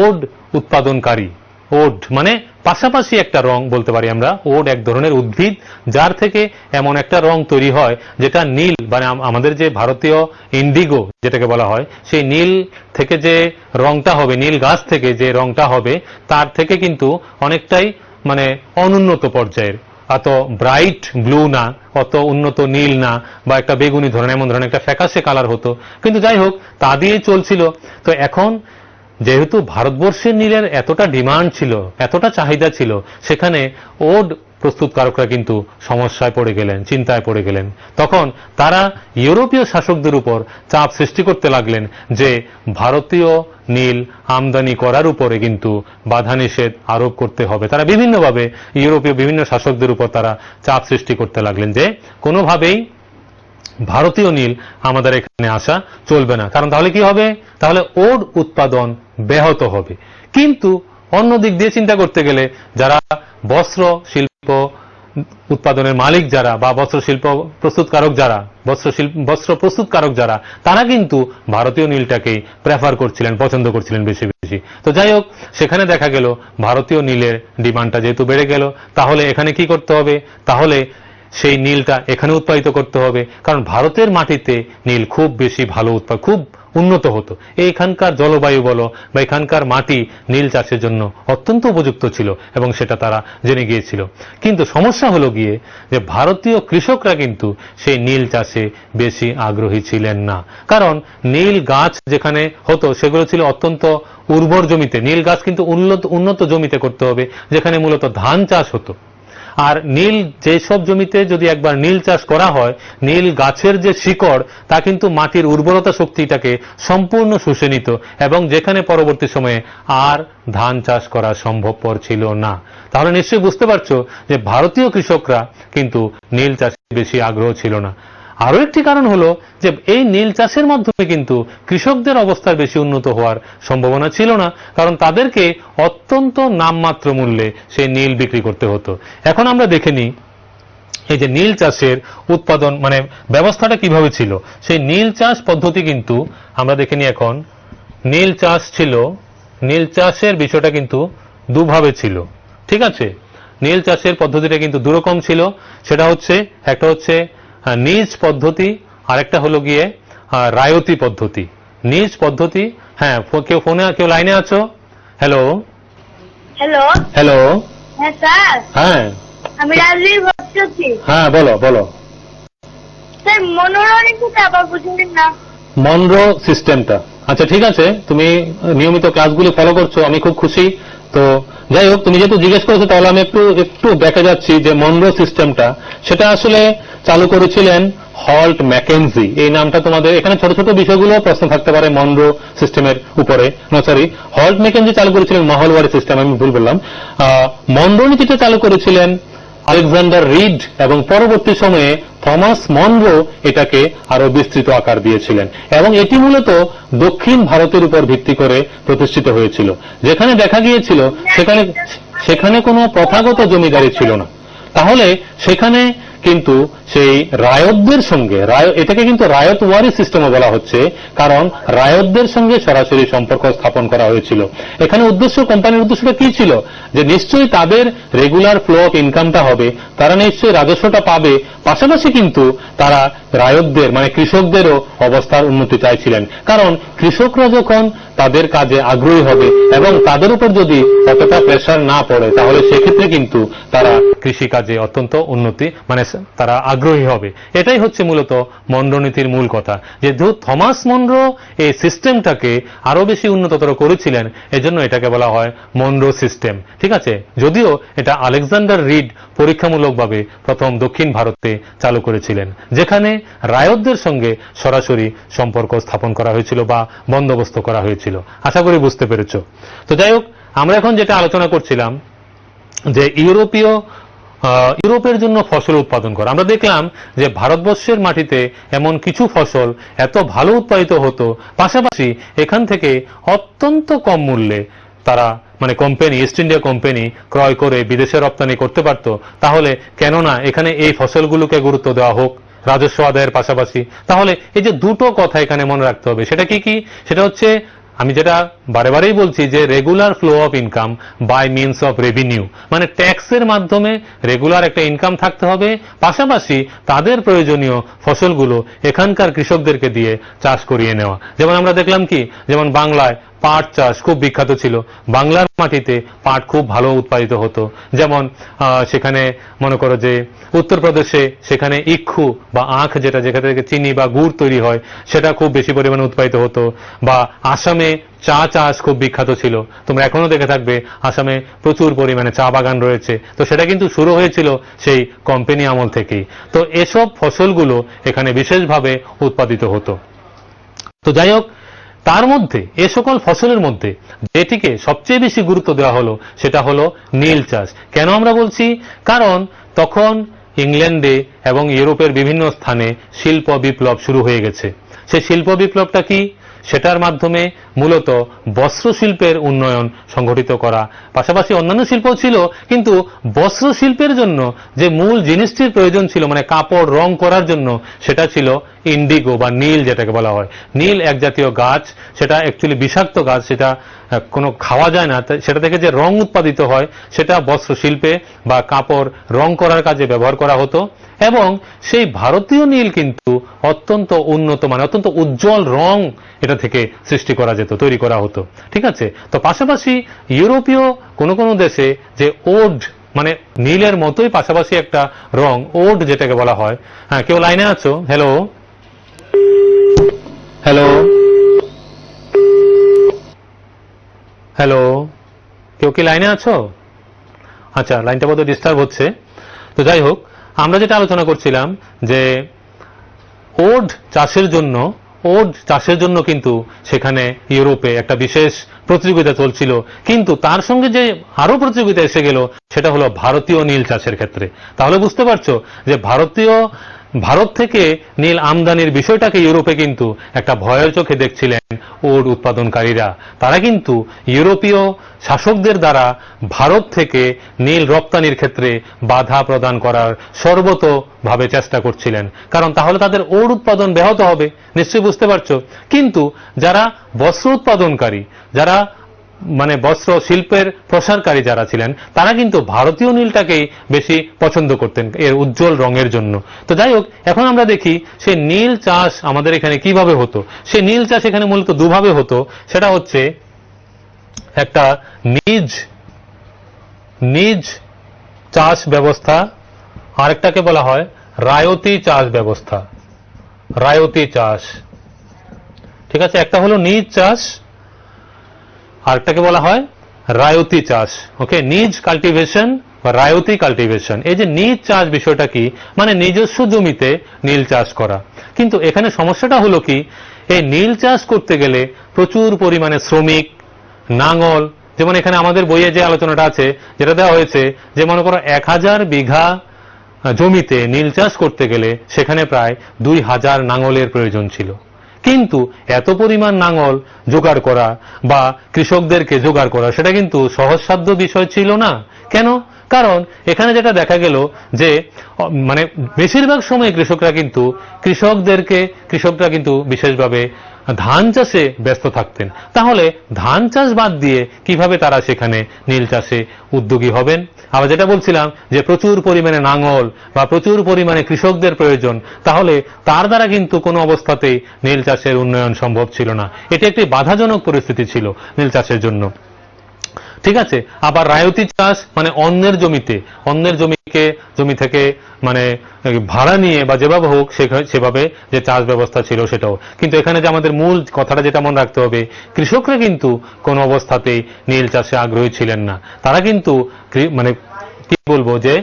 ওড উৎপাদনকারী, ওড মানে পাশাপাশি একটা রং বলতে পারি আমরা, ওড এক ধরনের উদ্ভিদ যার থেকে এমন একটা রং তৈরি হয় যেটা নীল, মানে আমাদের যে ভারতীয় ইন্ডিগো যেটাকে বলা হয়, সেই নীল থেকে যে রংটা হবে, নীল গাছ থেকে যে রংটা হবে, তার থেকে কিন্তু অনেকটাই মানে অনুন্নত পর্যায়ের, অত ব্রাইট ব্লু না, অত উন্নত নীল না, বা একটা বেগুনি ধরনের, এমন ধরনের একটা ফ্যাকাশে কালার হতো। কিন্তু যাই হোক, তা দিয়ে চলছিল। তো এখন যেহেতু ভারতবর্ষের নীলের এতটা ডিমান্ড ছিল, এতটা চাহিদা ছিল, সেখানে ওড প্রস্তুতকারকরা কিন্তু সমস্যায় পড়ে গেলেন, চিন্তায় পড়ে গেলেন। তখন তারা ইউরোপীয় শাসকদের উপর চাপ সৃষ্টি করতে লাগলেন যে ভারতীয় নীল আমদানি করার উপরে কিন্তু বাধা নিষেধ আরোপ করতে হবে। তারা বিভিন্নভাবে ইউরোপীয় বিভিন্ন শাসকদের উপর তারা চাপ সৃষ্টি করতে লাগলেন যে কোনোভাবেই ভারতীয় নীল আমাদের এখানে আসা চলবে না, কারণ তাহলে কি হবে, তাহলে ওড উৎপাদন ব্যাহত হবে। কিন্তু অন্য দিক দিয়ে চিন্তা করতে গেলে যারা বস্ত্র শিল্প উৎপাদনের মালিক যারা বা বস্ত্র শিল্প প্রস্তুতকারক যারা, বস্ত্র প্রস্তুতকারক যারা, তারা কিন্তু ভারতীয় নীলটাকেই প্রেফার করছিলেন, পছন্দ করছিলেন বেশি বেশি। তো যাই হোক, সেখানে দেখা গেল ভারতীয় নীলের ডিমান্ডটা যেহেতু বেড়ে গেল, তাহলে এখানে কি করতে হবে, তাহলে সেই নীলটা এখানে উৎপাদিত করতে হবে, কারণ ভারতের মাটিতে নীল খুব বেশি ভালো খুব উন্নত হতো। এইখানকার জলবায়ু বলো বা এখানকার মাটি নীল চাষের জন্য অত্যন্ত উপযুক্ত ছিল এবং সেটা তারা জেনে গিয়েছিল। কিন্তু সমস্যা হলো গিয়ে যে ভারতীয় কৃষকরা কিন্তু সেই নীল চাষে বেশি আগ্রহী ছিলেন না, কারণ নীল গাছ যেখানে হতো সেগুলো ছিল অত্যন্ত উর্বর জমিতে। নীল গাছ কিন্তু উন্নত জমিতে করতে হবে, যেখানে মূলত ধান চাষ হতো। আর নীল যেসব জমিতে যদি একবার নীল চাষ করা হয়, নীল গাছের যে শিকড় তা কিন্তু মাটির উর্বরতা শক্তিটাকে সম্পূর্ণ শুষে নিত এবং যেখানে পরবর্তী সময়ে আর ধান চাষ করা সম্ভবপর ছিল না। তাহলে নিশ্চয়ই বুঝতে পারছো যে ভারতীয় কৃষকরা কিন্তু নীল চাষে বেশি আগ্রহ ছিল না। আরো একটি কারণ হলো যে এই নীল চাষের মাধ্যমে কিন্তু কৃষকদের অবস্থার বেশি উন্নত হওয়ার সম্ভাবনা ছিল না, কারণ তাদেরকে অত্যন্ত নামমাত্র মূল্যে সেই নীল বিক্রি করতে হতো। এখন আমরা দেখে নিই এই যে নীল চাষের উৎপাদন মানে ব্যবস্থাটা কিভাবে ছিল। সেই নীল চাষ পদ্ধতি কিন্তু আমরা দেখে নিই। এখন নীল চাষ ছিল, নীল চাষের বিষয়টা কিন্তু দুভাবে ছিল, ঠিক আছে। নীল চাষের পদ্ধতিটা কিন্তু দুরকম ছিল। সেটা হচ্ছে, একটা হচ্ছে নিজ পদ্ধতি, আরেকটা হলো গিয়ে রায়তি পদ্ধতি। নিজ পদ্ধতি, হ্যাঁ, কেউ লাইনে আছো? হ্যালো
হ্যালো
হ্যালো,
হ্যাঁ স্যার,
হ্যাঁ
আমি রাজবীর বলছি।
হ্যাঁ, বলো বলো।
স্যার মনোরণিকটা আবার বুঝলেন না।
মনরো সিস্টেমটা, আচ্ছা ঠিক আছে, তুমি নিয়মিত ক্লাসগুলি ফলো করছো, আমি খুব খুশি। তো যাই হোক, তুমি যেহেতু জিজ্ঞেস করেছো তাহলে আমি একটু দেখে যাচ্ছি যে মনরো সিস্টেমটা সেটা আসলে চালু করেছিলেন হল্ট ম্যাকেনজি। এই নামটা তোমাদের এখানে ছোট ছোট বিষয়গুলো প্রশ্ন থাকতে পারে মনরো সিস্টেমের উপরে। সরি, হল্ট ম্যাকেনজি চালু করেছিলেন মহলবাড়ি সিস্টেম, আমি ভুল বললাম। মনরো নীতিটা চালু করেছিলেন আলেকজান্ডার রিড এবং পরবর্তী সময়ে থমাস মনরো এটাকে আরো বিস্তৃত আকার দিয়েছিলেন এবং এটি মূলত দক্ষিণ ভারতের উপর ভিত্তি করে প্রতিষ্ঠিত হয়েছিল, যেখানে দেখা গিয়েছিল সেখানে কোনো প্রথাগত জমিদারি ছিল না। তাহলে সেখানে কিন্তু সেই রায়তদের সঙ্গে, এটাকে কিন্তু রায়তওয়ারি সিস্টেমও বলা হচ্ছে, কারণ রায়তদের সঙ্গে সরাসরি সম্পর্ক স্থাপন করা হয়েছিল। এখানে কোম্পানির উদ্দেশ্যটা কি ছিল, যে নিশ্চয়ই তাদের রেগুলার ফ্লো অফ ইনকামটা হবে, তারা নিশ্চয়ই রাজস্বটা পাবে, পাশাপাশি কিন্তু তারা রায়তদের মানে কৃষকদেরও অবস্থার উন্নতি চাইছিলেন, কারণ কৃষকরা যখন তাদের কাজে আগ্রহী হবে এবং তাদের উপর যদি অতটা প্রেসার না পড়ে, তাহলে সেক্ষেত্রে কিন্তু তারা কৃষিকাজে অত্যন্ত উন্নতি মানে তারা আগ্রহী হবে। এটাই হচ্ছে মূলত মনরো নীতির মূল কথা, যে থমাস মনরো এই সিস্টেমটাকে আরো বেশি উন্নততর করেছিলেন, এজন্য এটাকে বলা হয় মনরো সিস্টেম, ঠিক আছে। যদিও এটা আলেকজান্ডার রিড পরীক্ষামূলকভাবে প্রথম দক্ষিণ ভারতে চালু করেছিলেন, যেখানে রায়তদের সঙ্গে সরাসরি সম্পর্ক স্থাপন করা হয়েছিল বা বন্দোবস্ত করা হয়েছিল। আশা করি বুঝতে পেরেছ। তো যাই হোক, আমরা এখন যেটা আলোচনা করছিলাম যে ইউরোপের জন্য ফসল উৎপাদন করা, আমরা দেখলাম যে ভারতবর্ষের মাটিতে এমন কিছু ফসল এত ভালো উৎপাদিত হতো, পাশাপাশি এখান থেকে অত্যন্ত কম মূল্যে তারা মানে কোম্পানি, ইস্ট ইন্ডিয়া কোম্পানি ক্রয় করে বিদেশে রপ্তানি করতে পারত। তাহলে কেন না এখানে এই ফসলগুলোকে গুরুত্ব দেওয়া হোক রাজস্ব আদায়ের পাশাপাশি। তাহলে এই যে দুটো কথা এখানে মনে রাখতে হবে, সেটা কি কি, সেটা হচ্ছে আমি যেটা বারে বারেই বলছি যে regular flow of income by means of revenue, মানে ট্যাক্সের মাধ্যমে রেগুলার একটা ইনকাম থাকতে হবে, পাশাপাশি তাদের প্রয়োজনীয় ফসলগুলো এখানকার কৃষকদেরকে দিয়ে চাষ করিয়ে নেওয়া। যেমন আমরা দেখলাম কি, যেমন বাংলায় পাট চাষ খুব বিখ্যাত ছিল। বাংলার মাটিতে পাট খুব ভালো উৎপাদিত হতো। যেমন সেখানে মনে করো যে উত্তরপ্রদেশে সেখানে ইক্ষু বা আখ, যেটা যেখান থেকে চিনি বা গুড় তৈরি হয়, সেটা খুব বেশি পরিমাণে উৎপাদিত হতো। বা আসামে চা চাষ খুব বিখ্যাত ছিল। তোমরা এখনো দেখে থাকবে আসামে প্রচুর পরিমাণে চা বাগান রয়েছে। তো সেটা কিন্তু শুরু হয়েছিল সেই কোম্পানি আমল থেকেই। তো এসব ফসলগুলো এখানে বিশেষভাবে উৎপাদিত হতো। তো যাই হোক, তার মধ্যে এ সকল ফসলের মধ্যে যেটিকে সবচেয়ে বেশি গুরুত্ব দেওয়া হলো সেটা হলো নীল চাষ। কেন আমরা বলছি? কারণ তখন ইংল্যান্ডে এবং ইউরোপের বিভিন্ন স্থানে শিল্প বিপ্লব শুরু হয়ে গেছে। সেই শিল্প বিপ্লবটা কি? সেটার মাধ্যমে মূলত বস্ত্র শিল্পের উন্নয়ন সংঘটিত করা, পাশাপাশি অন্যান্য শিল্পও ছিল, কিন্তু বস্ত্র শিল্পের জন্য যে মূল জিনিসটির প্রয়োজন ছিল, মানে কাপড় রং করার জন্য, সেটা ছিল ইন্ডিগো বা নীল, যেটাকে বলা হয়। নীল এক জাতীয় গাছ, সেটা অ্যাকচুয়ালি বিষাক্ত গাছ, সেটা কোনো খাওয়া যায় না। সেটা থেকে যে রং উৎপাদিত হয় সেটা বস্ত্র শিল্পে বা কাপড় রং করার কাজে ব্যবহার করা হতো। এবং সেই ভারতীয় নীল কিন্তু অত্যন্ত উন্নত, মানে অত্যন্ত উজ্জ্বল রং এটা থেকে সৃষ্টি করা যেত, তৈরি করা হতো। ঠিক আছে? তো পাশাপাশি ইউরোপীয় কোনো কোনো দেশে যে ওড, মানে নীলের মতোই পাশাপাশি একটা রং ওড যেটাকে বলা হয়। হ্যাঁ, কেউ লাইনে আছো? হ্যালো হ্যালো হ্যালো, কেউ কি লাইনে আছো? আচ্ছা, লাইনটা বোধহয় ডিস্টার্ব হচ্ছে। তো যাই হোক, আমরা যেটা আলোচনা করছিলাম যে ওড চাষের জন্য কিন্তু সেখানে ইউরোপে একটা বিশেষ প্রতিযোগিতা চলছিল। কিন্তু তার সঙ্গে যে আরো প্রতিযোগিতা এসে গেল সেটা হলো ভারতীয় নীল চাষের ক্ষেত্রে। তাহলে বুঝতে পারছো যে ভারত থেকে নীল আমদানির বিষয়টাকে ইউরোপে কিন্তু একটা ভয়ের চোখে দেখছিলেন ওড উৎপাদনকারীরা। তারা কিন্তু ইউরোপীয় শাসকদের দ্বারা ভারত থেকে নীল রপ্তানির ক্ষেত্রে বাধা প্রদান করার সর্বতোভাবে চেষ্টা করছিলেন, কারণ তাহলে তাদের ওড উৎপাদন ব্যাহত হবে। নিশ্চয়ই বুঝতে পারছো। কিন্তু যারা বস্ত্র উৎপাদনকারী, যারা মানে বস্ত্র শিল্পের প্রসারকারী যারা ছিলেন, তারা কিন্তু ভারতীয় নীলটাকেই বেশি পছন্দ করতেন এর উজ্জ্বল রঙের জন্য। তো যাই হোক, এখন আমরা দেখি সেই নীল চাষ আমাদের এখানে কিভাবে হতো। সেই নীল চাষ এখানে মূলত দুভাবে হতো। সেটা হচ্ছে একটা নিজ চাষ ব্যবস্থা, আরেকটাকে বলা হয় রায়তি চাষ ব্যবস্থা। রায়তি চাষ, ঠিক আছে? একটা হলো নিজ চাষ, আরেকটাকে বলা হয় রায়তি চাষ। ওকে, নিজ কাল্টিভেশন বা রায়তি কাল্টিভেশন। এই যে নিজ চাষ বিষয়টা কি, মানে নিজস্ব জমিতে নীল চাষ করা। কিন্তু এখানে সমস্যাটা হলো কি, এই নীল চাষ করতে গেলে প্রচুর পরিমাণে শ্রমিক, নাঙল, যেমন এখানে আমাদের বইয়ে যে আলোচনাটা আছে, যেটা দেওয়া হয়েছে যে মনে করো 1000 বিঘা জমিতে নীল চাষ করতে গেলে সেখানে প্রায় 2000 নাঙলের প্রয়োজন ছিল। কিন্তু এত পরিমাণ নাঙল জোগাড় করা বা কৃষকদেরকে জোগাড় করা সেটা কিন্তু সহজসাধ্য বিষয় ছিল না। কেন? কারণ এখানে যেটা দেখা গেল যে মানে বেশিরভাগ সময় কৃষকরা কিন্তু বিশেষভাবে ধান চাষে ব্যস্ত থাকতেন। তাহলে ধান চাষ বাদ দিয়ে কিভাবে তারা সেখানে নীল চাষে উদ্যোগী হবেন? আবার যেটা বলছিলাম যে প্রচুর পরিমাণে নাঙল বা প্রচুর পরিমাণে কৃষকদের প্রয়োজন, তাহলে তার দ্বারা কিন্তু কোনো অবস্থাতেই নীল চাষের উন্নয়ন সম্ভব ছিল না। এটি একটি বাধাজনক পরিস্থিতি ছিল নীল চাষের জন্য। ঠিক আছে? আবার রায়তি চাষ মানে অন্যের জমি থেকে মানে ভাড়া নিয়ে বা যেভাবে হোক সেভাবে যে চাষ ব্যবস্থা ছিল সেটাও। কিন্তু এখানে যে আমাদের মূল কথাটা যেটা মনে রাখতে হবে, কৃষকরা কিন্তু কোনো অবস্থাতেই নীল চাষে আগ্রহী ছিলেন না। তারা কিন্তু মানে কি বলবো যে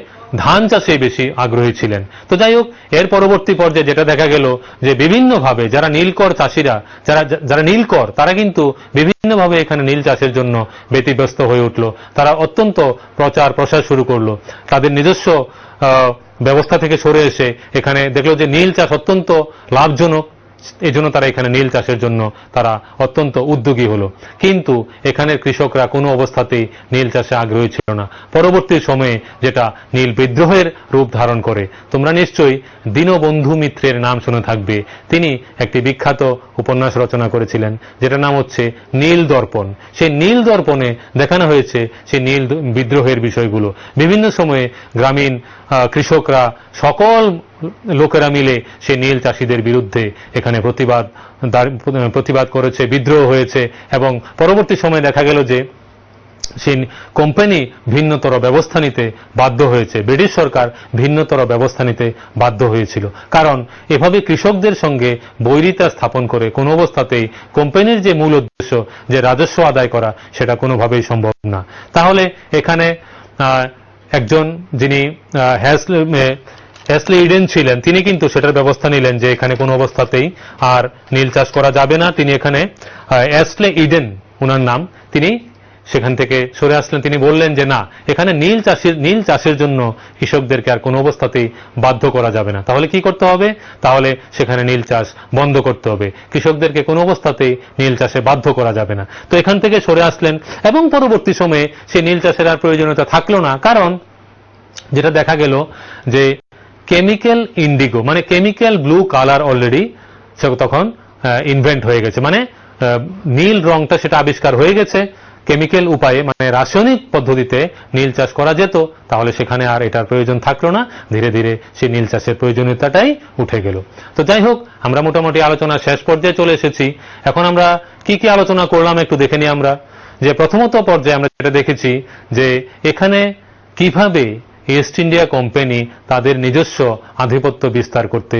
ধান চাষে বেশি আগ্রহী ছিলেন। তো যাই হোক, এর পরবর্তী পর্যায়ে যেটা দেখা গেল যে বিভিন্নভাবে যারা নীলকর চাষিরা, যারা নীলকর, তারা কিন্তু বিভিন্নভাবে এখানে নীল চাষের জন্য ব্যতিব্যস্ত হয়ে উঠল। তারা অত্যন্ত প্রচার প্রসার শুরু করলো। তাদের নিজস্ব ব্যবস্থা থেকে সরে এসে এখানে দেখলো যে নীল চাষ অত্যন্ত লাভজনক, এই জন্য তারা এখানে নীল চাষের জন্য তারা অত্যন্ত উদ্যোগী হলো। কিন্তু এখানের কৃষকরা কোনো অবস্থাতেই নীল চাষে আগ্রহী ছিল না। পরবর্তী সময়ে যেটা নীল বিদ্রোহের রূপ ধারণ করে, তোমরা নিশ্চয়ই দীনবন্ধু মিত্রের নাম শুনে থাকবে। তিনি একটি বিখ্যাত উপন্যাস রচনা করেছিলেন যেটার নাম হচ্ছে নীল দর্পণ। সেই নীল দর্পণে দেখানো হয়েছে সেই নীল বিদ্রোহের বিষয়গুলো। বিভিন্ন সময়ে গ্রামীণ কৃষকরা সকল লোকেরা মিলে সেই নীল চাষিদের বিরুদ্ধে এখানে প্রতিবাদ করেছে, বিদ্রোহ হয়েছে এবং পরবর্তী সময়ে দেখা গেল যে সেই কোম্পানি ভিন্নতর ব্যবস্থা নিতে বাধ্য হয়েছে, ব্রিটিশ সরকার ভিন্নতর ব্যবস্থা নিতে বাধ্য হয়েছিল। কারণ এভাবে কৃষকদের সঙ্গে বৈরিতা স্থাপন করে কোনো অবস্থাতেই কোম্পানির যে মূল উদ্দেশ্য যে রাজস্ব আদায় করা সেটা কোনোভাবেই সম্ভব না। তাহলে এখানে একজন যিনি হ্যাসলি ইডেন ছিলেন তিনি কিন্তু সেটার ব্যবস্থা নিলেন যে এখানে কোনো অবস্থাতেই আর নীল চাষ করা যাবে না। তিনি এখানে হ্যাসলি ইডেন ওনার নাম, তিনি সেখান থেকে সরে আসলেন। তিনি বললেন যে না, এখানে নীল চাষের জন্য কৃষকদেরকে আর কোনো অবস্থাতেই বাধ্য করা যাবে না। তাহলে কি করতে হবে? তাহলে সেখানে নীল চাষ বন্ধ করতে হবে, কৃষকদেরকে কোনো অবস্থাতেই নীল চাষে বাধ্য করা যাবে না। তো এখান থেকে সরে আসলেন এবং পরবর্তী সময়ে সেই নীল চাষের আর প্রয়োজনীয়তা থাকলো না। কারণ যেটা দেখা গেল যে কেমিক্যাল ইন্ডিগো মানে কেমিক্যাল ব্লু কালার অলরেডি তখন ইনভেন্ট হয়ে গেছে, মানে নীল রংটা সেটা আবিষ্কার হয়ে গেছে। কেমিক্যাল উপায়ে মানে রাসায়নিক পদ্ধতিতে নীল চাষ করা যেত, তাহলে সেখানে আর এটার প্রয়োজন থাকলো না। ধীরে ধীরে সেই নীল চাষের প্রয়োজনীয়তাটাই উঠে গেল। তো যাই হোক, আমরা মোটামুটি আলোচনা শেষ পর্যায়ে চলে এসেছি। এখন আমরা কি কি আলোচনা করলাম একটু দেখে নিই। আমরা যে প্রথমত পর্যায়ে আমরা যেটা দেখেছি যে এখানে কিভাবে ইস্ট ইন্ডিয়া কোম্পানি তাদের নিজস্ব আধিপত্য বিস্তার করতে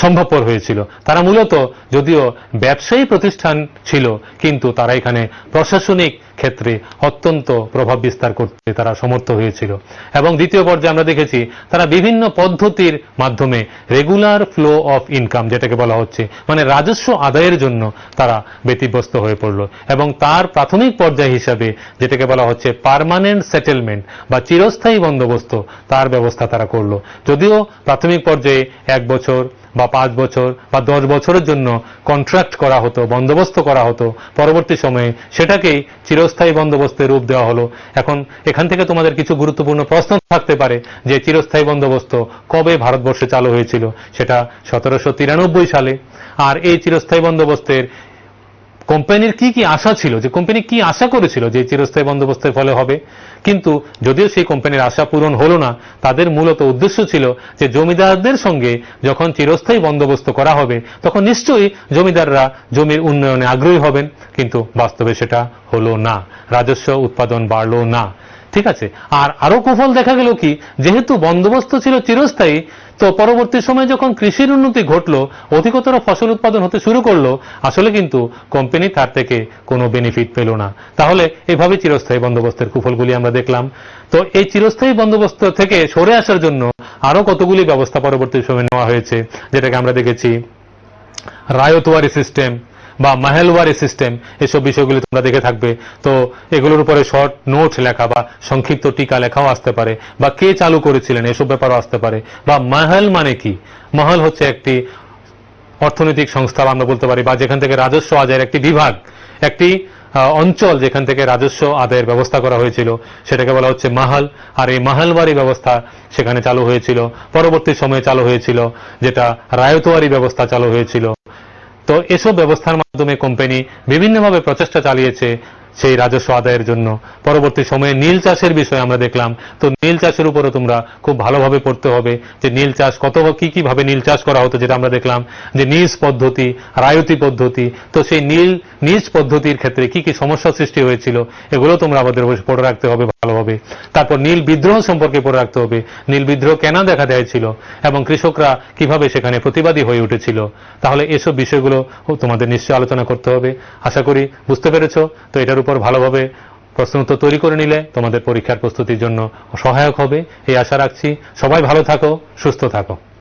সম্ভবপর হয়েছিল। তারা মূলত যদিও ব্যবসায়ী প্রতিষ্ঠান ছিল, কিন্তু তারা এখানে প্রশাসনিক ক্ষেত্রে অত্যন্ত প্রভাব বিস্তার করতে তারা সমর্থ হয়েছিল। এবং দ্বিতীয় পর্যায়ে আমরা দেখেছি তারা বিভিন্ন পদ্ধতির মাধ্যমে রেগুলার ফ্লো অফ ইনকাম যেটাকে বলা হচ্ছে মানে রাজস্ব আদায়ের জন্য তারা ব্যতিব্যস্ত হয়ে পড়ল। এবং তার প্রাথমিক পর্যায় হিসাবে যেটাকে বলা হচ্ছে পার্মানেন্ট সেটেলমেন্ট বা চিরস্থায়ী বন্দোবস্ত, তার ব্যবস্থা তারা করলো। যদিও প্রাথমিক পর্যায়ে 1 বছর বা 5 বছর বা 10 বছরের জন্য কন্ট্রাক্ট করা হতো, বন্দোবস্ত করা হতো, পরবর্তী সময়ে সেটাকেই চিরস্থায়ী বন্দোবস্তের রূপ দেওয়া হলো। এখন এখান থেকে তোমাদের কিছু গুরুত্বপূর্ণ প্রশ্ন থাকতে পারে যে চিরস্থায়ী বন্দোবস্ত কবে ভারতবর্ষে চালু হয়েছিল? সেটা 1793 সালে। আর এই চিরস্থায়ী বন্দোবস্তের কোম্পানির কি কি আশা ছিল, যে কোম্পানি কি আশা করেছিল যে চিরস্থায়ী বন্দোবস্তের ফলে হবে, কিন্তু যদিও সেই কোম্পানির আশা পূরণ হলো না, তাদের মূলত উদ্দেশ্য ছিল যে জমিদারদের সঙ্গে যখন চিরস্থায়ী বন্দোবস্ত করা হবে তখন নিশ্চয়ই জমিদাররা জমির উন্নয়নে আগ্রহী হবেন, কিন্তু বাস্তবে সেটা হলো না, রাজস্ব উৎপাদন বাড়লো না। ঠিক আছে। আর আরো কুফল দেখা গেল কি, যেহেতু বন্দোবস্ত ছিল চিরস্থায়ী, তো পরবর্তী সময়ে যখন কৃষির উন্নতি ঘটলো, অধিকতর ফসল উৎপাদন হতে শুরু করলো, আসলে কিন্তু কোম্পানি তার থেকে কোনো বেনিফিট পেল না। তাহলে এভাবে চিরস্থায়ী বন্দোবস্তের কুফলগুলি আমরা দেখলাম। তো এই চিরস্থায়ী বন্দোবস্ত থেকে সরে আসার জন্য আরো কতগুলি ব্যবস্থা পরবর্তী সময়ে নেওয়া হয়েছে, যেটাকে আমরা দেখেছি রায়তওয়ারি সিস্টেম বা মাহেলওয়ারি সিস্টেম। এসব বিষয়গুলি তোমরা দেখে থাকবে। তো এগুলোর উপরে শর্ট নোট লেখা বা সংক্ষিপ্ত টিকা লেখাও আসতে পারে, বা কে চালু করেছিলেন এসব ব্যাপারও আসতে পারে। বা মাহেল মানে কি? মাহেল হচ্ছে একটি অর্থনৈতিক সংস্থা আমরা বলতে পারি, বা যেখান থেকে রাজস্ব আদায়ের একটি বিভাগ, একটি অঞ্চল যেখান থেকে রাজস্ব আদায়ের ব্যবস্থা করা হয়েছিল, সেটাকে বলা হচ্ছে মাহাল। আর এই মাহালওয়ারি ব্যবস্থা সেখানে চালু হয়েছিল। পরবর্তী সময়ে চালু হয়েছিল যেটা রায়তওয়ারি ব্যবস্থা চালু হয়েছিল। তো এসব ব্যবস্থার মাধ্যমে কোম্পানি বিভিন্নভাবে প্রচেষ্টা চালিয়েছে সেই রাজস্ব আদায়ের জন্য। পরবর্তী সময়ে নীল চাষের বিষয়ে আমরা দেখলাম। তো নীল চাষের উপরে তোমরা খুব ভালোভাবে পড়তে হবে যে নীল চাষ কি ভাবে নীল চাষ করা হতো, যেটা আমরা দেখলাম যে নিজ পদ্ধতি, রায়তি পদ্ধতি। তো সেই নিজ পদ্ধতির ক্ষেত্রে কি কি সমস্যা সৃষ্টি হয়েছিল এগুলো তোমরা আমাদের পড়ে রাখতে হবে ভালোভাবে। তারপর নীল বিদ্রোহ সম্পর্কে পড়ে রাখতে হবে, নীল বিদ্রোহ কেন দেখা দিয়েছিল এবং কৃষকরা কিভাবে সেখানে প্রতিবাদী হয়ে উঠেছিল। তাহলে এসব বিষয়গুলো তোমাদের নিশ্চয়ই আলোচনা করতে হবে। আশা করি বুঝতে পেরেছো। তো এটার উপর ভালোভাবে প্রশ্ন উত্তর তৈরি করে নিলে তোমাদের পরীক্ষার প্রস্তুতির জন্য সহায়ক হবে এই আশা রাখছি। সবাই ভালো থাকো, সুস্থ থাকো।